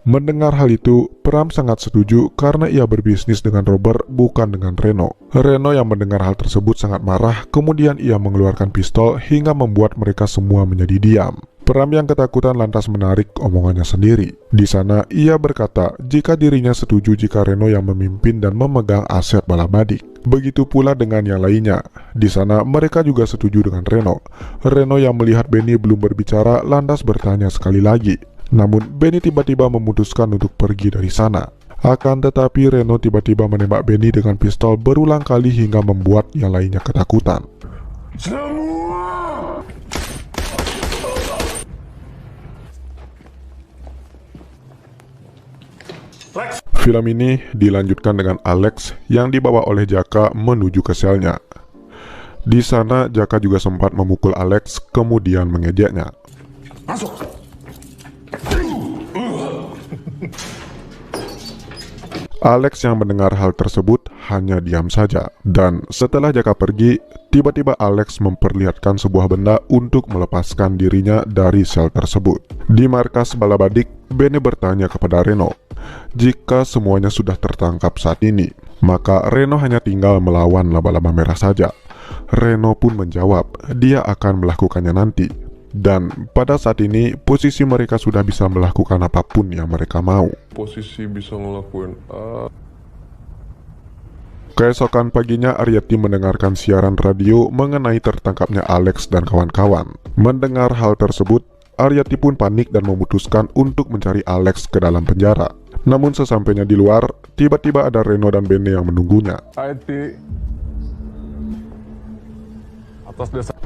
Mendengar hal itu, Pram sangat setuju karena ia berbisnis dengan Robert bukan dengan Reno. Reno yang mendengar hal tersebut sangat marah, kemudian ia mengeluarkan pistol hingga membuat mereka semua menjadi diam. Pram yang ketakutan lantas menarik omongannya sendiri. Di sana ia berkata jika dirinya setuju jika Reno yang memimpin dan memegang aset Balabadik. Begitu pula dengan yang lainnya. Di sana mereka juga setuju dengan Reno. Reno yang melihat Benny belum berbicara lantas bertanya sekali lagi. Namun Benny tiba-tiba memutuskan untuk pergi dari sana. Akan tetapi Reno tiba-tiba menembak Benny dengan pistol berulang kali hingga membuat yang lainnya ketakutan. Film ini dilanjutkan dengan Alex yang dibawa oleh Jaka menuju ke selnya. Di sana Jaka juga sempat memukul Alex kemudian mengejeknya. Masuk. Alex yang mendengar hal tersebut hanya diam saja. Dan setelah Jaka pergi, tiba-tiba Alex memperlihatkan sebuah benda untuk melepaskan dirinya dari sel tersebut. Di markas Balabadik, Benny bertanya kepada Reno, jika semuanya sudah tertangkap saat ini, maka Reno hanya tinggal melawan laba-laba merah saja. Reno pun menjawab, dia akan melakukannya nanti. Dan pada saat ini, posisi mereka sudah bisa melakukan apapun yang mereka mau. Posisi bisa ngelakuin Keesokan paginya, Aryati mendengarkan siaran radio mengenai tertangkapnya Alex dan kawan-kawan. Mendengar hal tersebut, Aryati pun panik dan memutuskan untuk mencari Alex ke dalam penjara. Namun sesampainya di luar, tiba-tiba ada Reno dan Benny yang menunggunya.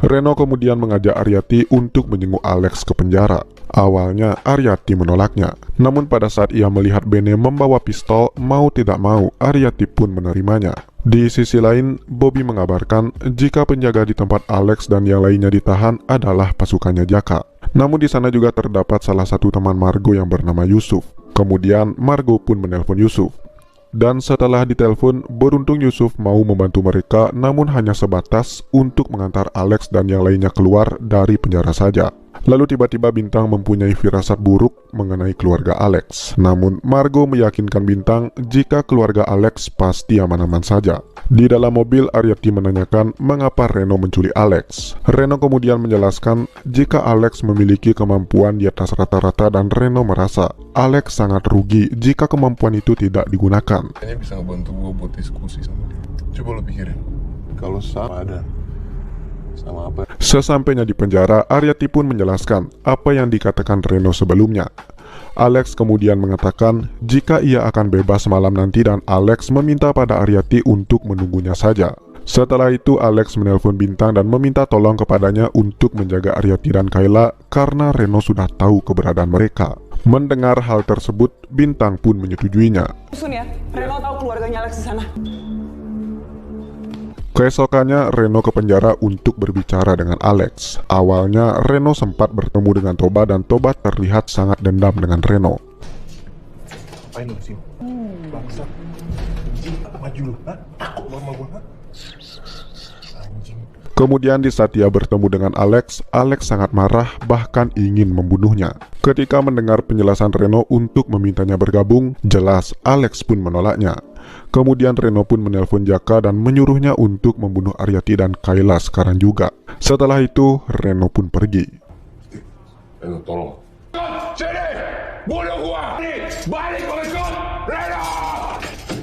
Reno kemudian mengajak Aryati untuk menjenguk Alex ke penjara. Awalnya Aryati menolaknya, namun pada saat ia melihat Benny membawa pistol, mau tidak mau Aryati pun menerimanya. Di sisi lain, Bobby mengabarkan jika penjaga di tempat Alex dan yang lainnya ditahan adalah pasukannya Jaka. Namun di sana juga terdapat salah satu teman Margo yang bernama Yusuf. Kemudian Margo pun menelpon Yusuf. Dan setelah ditelepon, beruntung Yusuf mau membantu mereka, namun hanya sebatas untuk mengantar Alex dan yang lainnya keluar dari penjara saja. Lalu tiba-tiba Bintang mempunyai firasat buruk mengenai keluarga Alex. Namun Margo meyakinkan Bintang jika keluarga Alex pasti aman-aman saja. Di dalam mobil, Aryati menanyakan mengapa Reno menculik Alex. Reno kemudian menjelaskan jika Alex memiliki kemampuan di atas rata-rata dan Reno merasa Alex sangat rugi jika kemampuan itu tidak digunakan. kayaknya bisa ngebantu gue buat diskusi sama dia. Coba lo pikirin, kalau sama ada sama apa? Sesampainya di penjara, Aryati pun menjelaskan apa yang dikatakan Reno sebelumnya. Alex kemudian mengatakan jika ia akan bebas malam nanti dan Alex meminta pada Aryati untuk menunggunya saja. Setelah itu Alex menelpon Bintang dan meminta tolong kepadanya untuk menjaga Aryati dan Kayla karena Reno sudah tahu keberadaan mereka. Mendengar hal tersebut, Bintang pun menyetujuinya. Susun ya, Reno tahu keluarganya Alex di sana. Keesokannya Reno ke penjara untuk berbicara dengan Alex. Awalnya Reno sempat bertemu dengan Toba dan Toba terlihat sangat dendam dengan Reno. Apain lu sih? Bangsa. Maju lu, ha? Takut mama gua, ha? Anjing. Kemudian di saat dia bertemu dengan Alex, Alex sangat marah bahkan ingin membunuhnya. Ketika mendengar penjelasan Reno untuk memintanya bergabung, jelas Alex pun menolaknya. Kemudian Reno pun menelpon Jaka dan menyuruhnya untuk membunuh Aryati dan Kayla sekarang juga. Setelah itu, Reno pun pergi. Reno, tolong. Sini! Bunuh gua! Balik pengikut! Reno!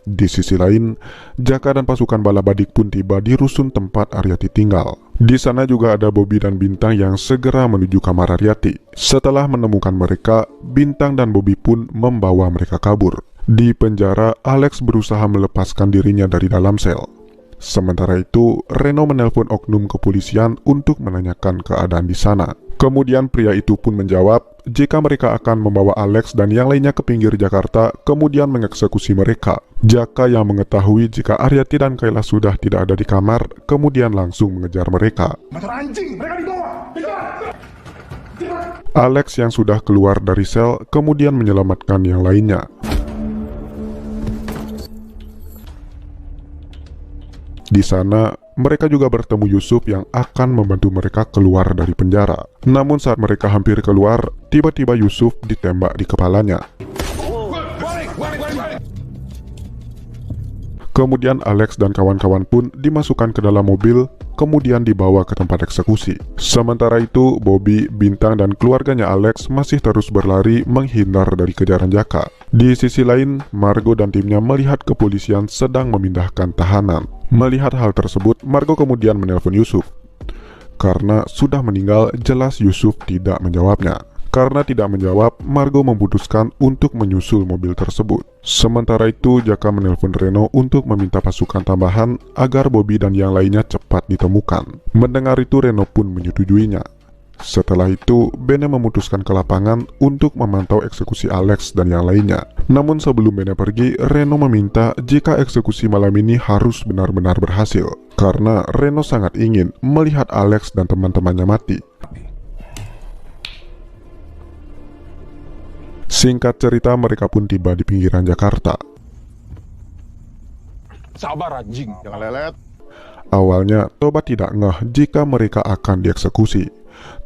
Di sisi lain, Jaka dan pasukan Balabadik pun tiba di rusun tempat Aryati tinggal. Di sana juga ada Bobby dan Bintang yang segera menuju kamar Aryati. Setelah menemukan mereka, Bintang dan Bobby pun membawa mereka kabur. Di penjara, Alex berusaha melepaskan dirinya dari dalam sel. Sementara itu, Reno menelpon oknum kepolisian untuk menanyakan keadaan di sana. Kemudian pria itu pun menjawab jika mereka akan membawa Alex dan yang lainnya ke pinggir Jakarta, kemudian mengeksekusi mereka. Jaka yang mengetahui jika Aryati dan Kayla sudah tidak ada di kamar, kemudian langsung mengejar mereka. Motor anjing, mereka di bawah. Alex yang sudah keluar dari sel kemudian menyelamatkan yang lainnya. Di sana, mereka juga bertemu Yusuf yang akan membantu mereka keluar dari penjara. Namun saat mereka hampir keluar, tiba-tiba Yusuf ditembak di kepalanya. Kemudian Alex dan kawan-kawan pun dimasukkan ke dalam mobil, kemudian dibawa ke tempat eksekusi. Sementara itu, Bobby, Bintang, dan keluarganya Alex masih terus berlari menghindar dari kejaran Jaka. Di sisi lain, Margo dan timnya melihat kepolisian sedang memindahkan tahanan. Melihat hal tersebut, Margo kemudian menelpon Yusuf. Karena sudah meninggal, jelas Yusuf tidak menjawabnya. Karena tidak menjawab, Margo memutuskan untuk menyusul mobil tersebut. Sementara itu, Jaka menelpon Reno untuk meminta pasukan tambahan agar Bobby dan yang lainnya cepat ditemukan. Mendengar itu, Reno pun menyetujuinya. Setelah itu, Bene memutuskan ke lapangan untuk memantau eksekusi Alex dan yang lainnya. Namun sebelum Bene pergi, Reno meminta jika eksekusi malam ini harus benar-benar berhasil. Karena Reno sangat ingin melihat Alex dan teman-temannya mati. Singkat cerita, mereka pun tiba di pinggiran Jakarta. Sabar anjing, jangan lelet. Awalnya, Toba tidak ngeh jika mereka akan dieksekusi.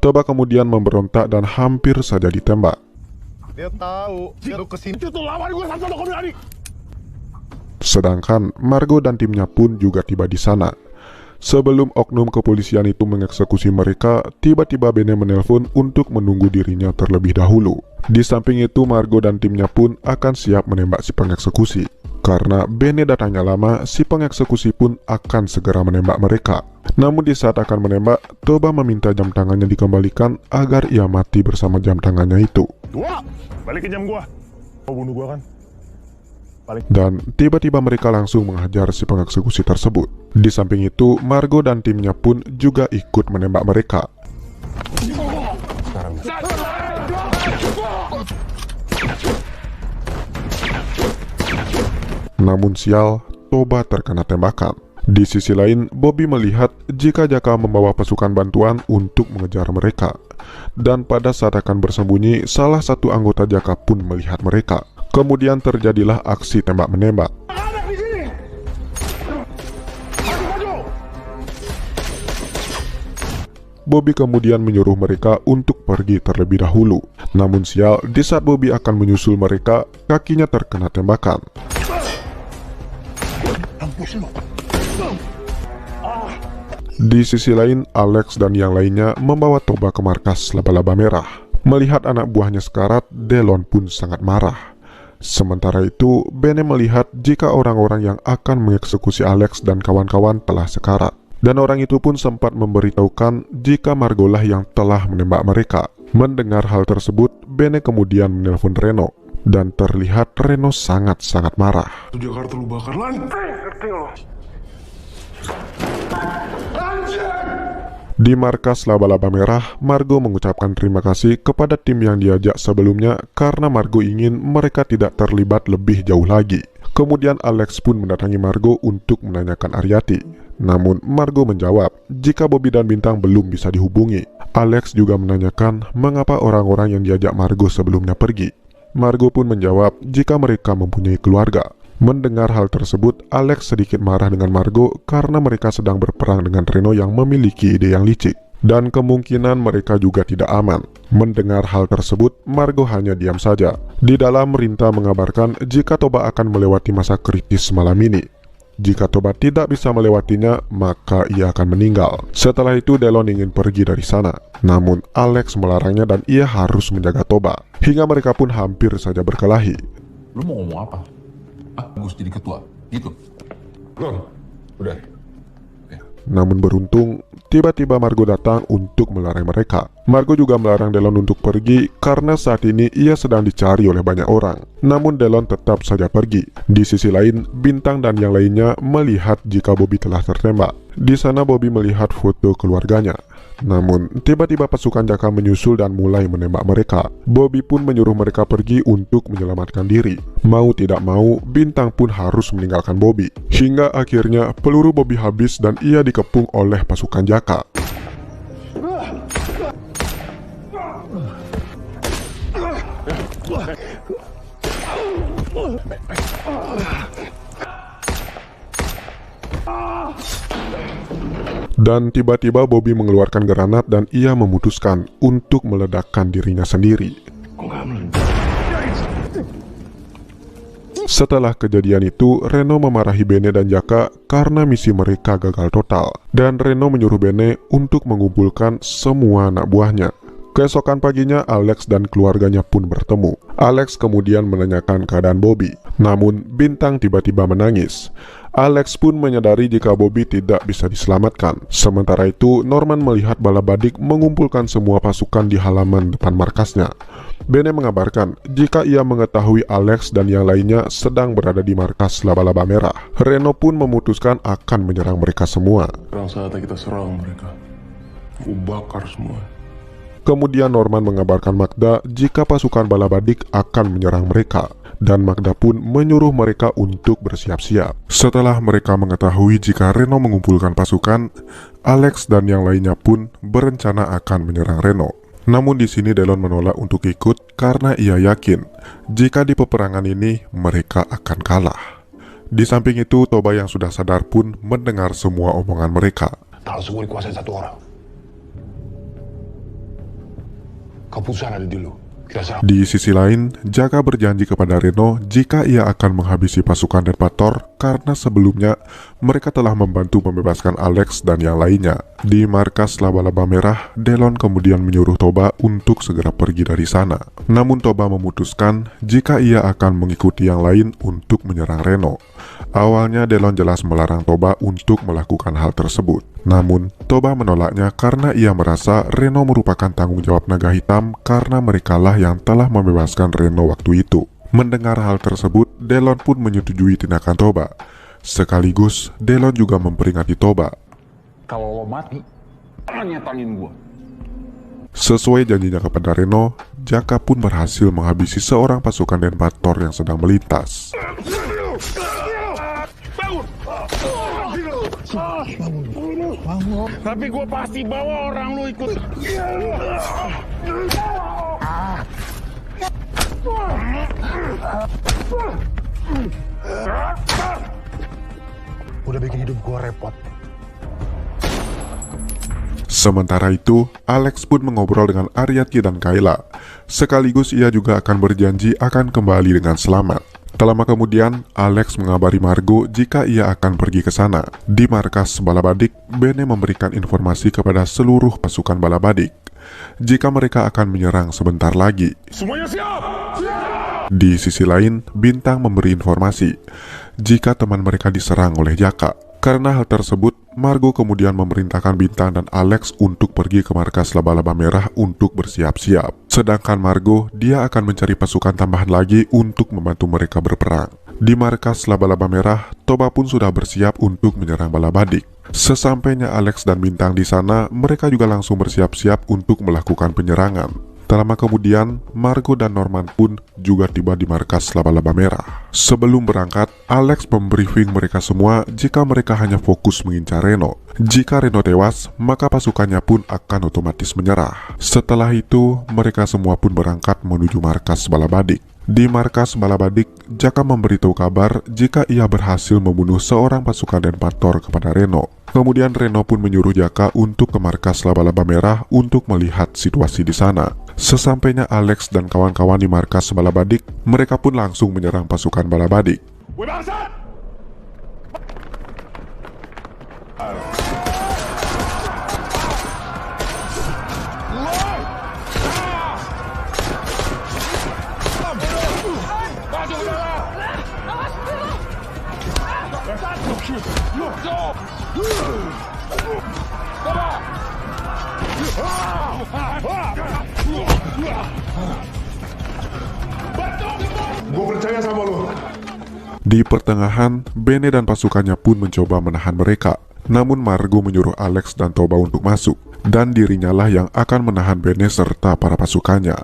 Toba kemudian memberontak dan hampir saja ditembak. Dia tahu, lu kesini tuh lawan gue sampai lo berani. Sedangkan Margo dan timnya pun juga tiba di sana. Sebelum oknum kepolisian itu mengeksekusi mereka, tiba-tiba Bene menelpon untuk menunggu dirinya terlebih dahulu. Di samping itu, Margo dan timnya pun akan siap menembak si pengeksekusi. Karena Bene datangnya lama, si pengeksekusi pun akan segera menembak mereka. Namun di saat akan menembak, Toba meminta jam tangannya dikembalikan agar ia mati bersama jam tangannya itu. Dua, balikin jam gua. Mau bunuh gua kan? Dan tiba-tiba mereka langsung menghajar si pengeksekusi tersebut. Di samping itu, Margo dan timnya pun juga ikut menembak mereka. Namun sial, Toba terkena tembakan. Di sisi lain, Bobby melihat jika Jaka membawa pasukan bantuan untuk mengejar mereka. Dan pada saat akan bersembunyi, salah satu anggota Jaka pun melihat mereka. Kemudian terjadilah aksi tembak-menembak. Bobby kemudian menyuruh mereka untuk pergi terlebih dahulu. Namun sial, di saat Bobby akan menyusul mereka, kakinya terkena tembakan. Di sisi lain, Alex dan yang lainnya membawa Toba ke markas laba-laba merah. Melihat anak buahnya sekarat, Delon pun sangat marah. Sementara itu, Bene melihat jika orang-orang yang akan mengeksekusi Alex dan kawan-kawan telah sekarat. Dan orang itu pun sempat memberitahukan jika Margolah yang telah menembak mereka. Mendengar hal tersebut, Bene kemudian menelpon Reno. Dan terlihat Reno sangat-sangat marah. Jakarta lu bakar lan. Di markas laba-laba merah, Margo mengucapkan terima kasih kepada tim yang diajak sebelumnya karena Margo ingin mereka tidak terlibat lebih jauh lagi. Kemudian Alex pun mendatangi Margo untuk menanyakan Aryati. Namun Margo menjawab jika Bobby dan Bintang belum bisa dihubungi. Alex juga menanyakan mengapa orang-orang yang diajak Margo sebelumnya pergi. Margo pun menjawab jika mereka mempunyai keluarga. Mendengar hal tersebut, Alex sedikit marah dengan Margo karena mereka sedang berperang dengan Reno yang memiliki ide yang licik. Dan kemungkinan mereka juga tidak aman. Mendengar hal tersebut, Margo hanya diam saja. Di dalam, Rinta mengabarkan jika Toba akan melewati masa kritis malam ini. Jika Toba tidak bisa melewatinya, maka ia akan meninggal. Setelah itu, Delon ingin pergi dari sana. Namun, Alex melarangnya dan ia harus menjaga Toba. Hingga mereka pun hampir saja berkelahi. Lu mau ngomong apa? Gus jadi ketua, gitu? Udah. Namun beruntung, tiba-tiba Margo datang untuk melarang mereka. Margo juga melarang Delon untuk pergi karena saat ini ia sedang dicari oleh banyak orang. Namun Delon tetap saja pergi. Di sisi lain, Bintang dan yang lainnya melihat jika Bobby telah tertembak. Di sana Bobby melihat foto keluarganya. Namun, tiba-tiba pasukan Jaka menyusul dan mulai menembak mereka. Bobby pun menyuruh mereka pergi untuk menyelamatkan diri. Mau tidak mau, Bintang pun harus meninggalkan Bobby. Hingga akhirnya peluru Bobby habis dan ia dikepung oleh pasukan Jaka. Dan tiba-tiba Bobby mengeluarkan granat dan ia memutuskan untuk meledakkan dirinya sendiri. Setelah kejadian itu, Reno memarahi Bene dan Jaka karena misi mereka gagal total. Dan Reno menyuruh Bene untuk mengumpulkan semua anak buahnya. Keesokan paginya, Alex dan keluarganya pun bertemu. Alex kemudian menanyakan keadaan Bobby. Namun, Bintang tiba-tiba menangis. Alex pun menyadari jika Bobby tidak bisa diselamatkan. Sementara itu, Norman melihat bala badik mengumpulkan semua pasukan di halaman depan markasnya. Bene mengabarkan jika ia mengetahui Alex dan yang lainnya sedang berada di markas laba-laba merah. Reno pun memutuskan akan menyerang mereka semua. Sekarang saatnya kita serang mereka. Ku bakar semua. Kemudian Norman mengabarkan Magda jika pasukan bala badik akan menyerang mereka. Dan Magda pun menyuruh mereka untuk bersiap-siap. Setelah mereka mengetahui jika Reno mengumpulkan pasukan, Alex dan yang lainnya pun berencana akan menyerang Reno. Namun di sini Delon menolak untuk ikut karena ia yakin jika di peperangan ini mereka akan kalah. Di samping itu, Toba yang sudah sadar pun mendengar semua omongan mereka. Kalau semua dikuasai satu orang, keputusan ada di lu. Kita serang. Di sisi lain, Jaka berjanji kepada Reno jika ia akan menghabisi pasukan Denpator karena sebelumnya mereka telah membantu membebaskan Alex dan yang lainnya. Di markas laba-laba merah, Delon kemudian menyuruh Toba untuk segera pergi dari sana. Namun Toba memutuskan jika ia akan mengikuti yang lain untuk menyerang Reno. Awalnya Delon jelas melarang Toba untuk melakukan hal tersebut. Namun, Toba menolaknya karena ia merasa Reno merupakan tanggung jawab Naga Hitam karena merekalah yang telah membebaskan Reno waktu itu. Mendengar hal tersebut, Delon pun menyetujui tindakan Toba. Sekaligus, Delon juga memperingati Toba. Kalau lo mati, tangannya tangin gua. Sesuai janjinya kepada Reno, Jaka pun berhasil menghabisi seorang pasukan Denpator yang sedang melintas. Tapi gue pasti bawa orang lu ikut. Udah bikin hidup gue repot. Sementara itu, Alex pun mengobrol dengan Aryati dan Kayla. Sekaligus ia juga akan berjanji akan kembali dengan selamat. Tak lama kemudian, Alex mengabari Margo jika ia akan pergi ke sana. Di markas Balabadik, Bene memberikan informasi kepada seluruh pasukan Balabadik jika mereka akan menyerang sebentar lagi. Semuanya siap! Di sisi lain, Bintang memberi informasi jika teman mereka diserang oleh Jaka. Karena hal tersebut, Margo kemudian memerintahkan Bintang dan Alex untuk pergi ke markas laba-laba merah untuk bersiap-siap. Sedangkan Margo, dia akan mencari pasukan tambahan lagi untuk membantu mereka berperang. Di markas laba-laba merah, Toba pun sudah bersiap untuk menyerang Balabadik. Sesampainya Alex dan Bintang di sana, mereka juga langsung bersiap-siap untuk melakukan penyerangan. Tak lama kemudian, Margo dan Norman pun juga tiba di markas laba-laba merah. Sebelum berangkat, Alex membriefing mereka semua jika mereka hanya fokus mengincar Reno. Jika Reno tewas, maka pasukannya pun akan otomatis menyerah. Setelah itu, mereka semua pun berangkat menuju markas Balabadik. Di markas Balabadik, Jaka memberitahu kabar jika ia berhasil membunuh seorang pasukan Denpator kepada Reno. Kemudian Reno pun menyuruh Jaka untuk ke markas laba-laba merah untuk melihat situasi di sana. Sesampainya Alex dan kawan-kawan di markas Balabadik, mereka pun langsung menyerang pasukan Balabadik. Gue percaya sama lo. Di pertengahan, Bene dan pasukannya pun mencoba menahan mereka. Namun Margo menyuruh Alex dan Toba untuk masuk, dan dirinya lah yang akan menahan Bene serta para pasukannya.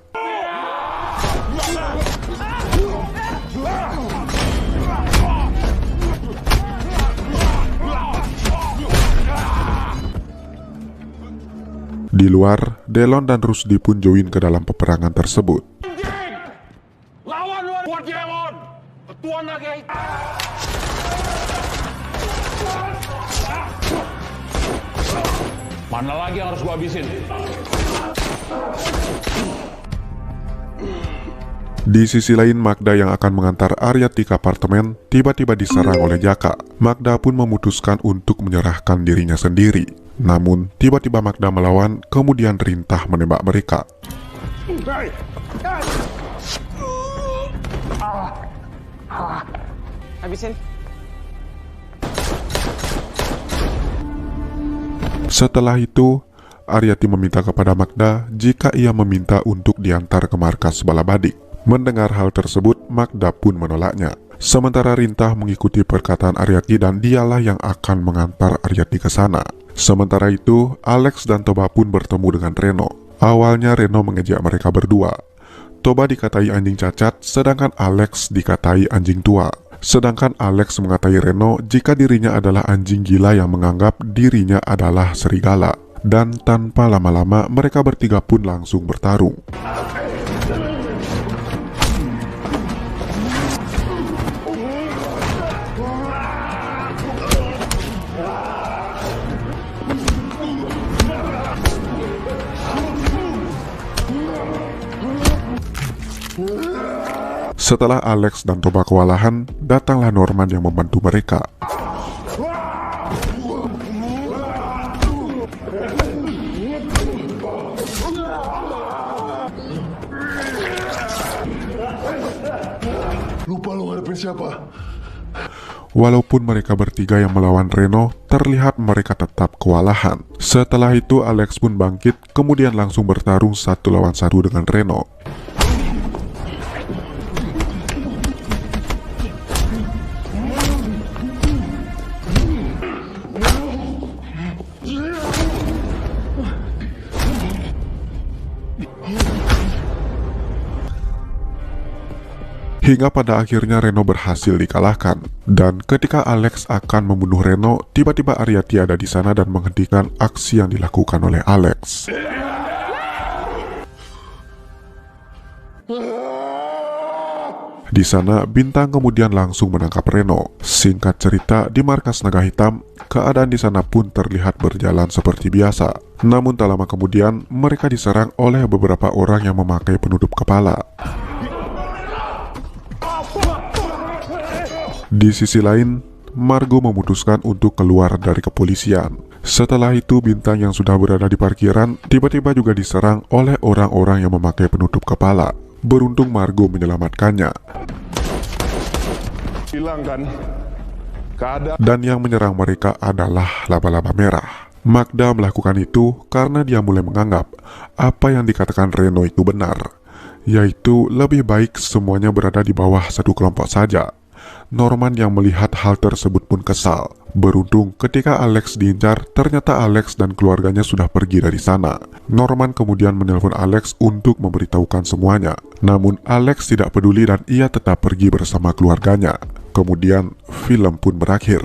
Di luar, Delon dan Rusdi pun join ke dalam peperangan tersebut. Lawan lu buat Demon. Ketuan lagi. Mana lagi yang harus gua habisin? Di sisi lain, Magda yang akan mengantar Aryati ke apartemen tiba-tiba diserang oleh Jaka. Magda pun memutuskan untuk menyerahkan dirinya sendiri. Namun, tiba-tiba Magda melawan, kemudian Rintah menembak mereka. Habisin. Setelah itu, Aryati meminta kepada Magda jika ia meminta untuk diantar ke markas Balabadik. Mendengar hal tersebut, Magda pun menolaknya. Sementara Rintah mengikuti perkataan Aryati dan dialah yang akan mengantar Aryati ke sana. Sementara itu, Alex dan Toba pun bertemu dengan Reno. Awalnya Reno mengejek mereka berdua. Toba dikatai anjing cacat, sedangkan Alex dikatai anjing tua. Sedangkan Alex mengatai Reno jika dirinya adalah anjing gila yang menganggap dirinya adalah serigala. Dan tanpa lama-lama, mereka bertiga pun langsung bertarung. Setelah Alex dan Toba kewalahan, datanglah Norman yang membantu mereka. Lupa lo ngadepin siapa? Walaupun mereka bertiga yang melawan Reno, terlihat mereka tetap kewalahan. Setelah itu Alex pun bangkit, kemudian langsung bertarung 1 lawan 1 dengan Reno. Hingga pada akhirnya Reno berhasil dikalahkan. Dan ketika Alex akan membunuh Reno, tiba-tiba Aryati ada di sana dan menghentikan aksi yang dilakukan oleh Alex. Di sana, Bintang kemudian langsung menangkap Reno. Singkat cerita, di markas Naga Hitam, keadaan di sana pun terlihat berjalan seperti biasa. Namun tak lama kemudian, mereka diserang oleh beberapa orang yang memakai penutup kepala. Di sisi lain, Margo memutuskan untuk keluar dari kepolisian. Setelah itu, Bintang yang sudah berada di parkiran tiba-tiba juga diserang oleh orang-orang yang memakai penutup kepala. Beruntung Margo menyelamatkannya. Hilang kan? Dan yang menyerang mereka adalah laba-laba merah. Magda melakukan itu karena dia mulai menganggap apa yang dikatakan Reno itu benar, yaitu lebih baik semuanya berada di bawah satu kelompok saja. Norman yang melihat hal tersebut pun kesal. Beruntung ketika Alex diincar, ternyata Alex dan keluarganya sudah pergi dari sana. Norman kemudian menelpon Alex untuk memberitahukan semuanya. Namun Alex tidak peduli dan ia tetap pergi bersama keluarganya. Kemudian film pun berakhir.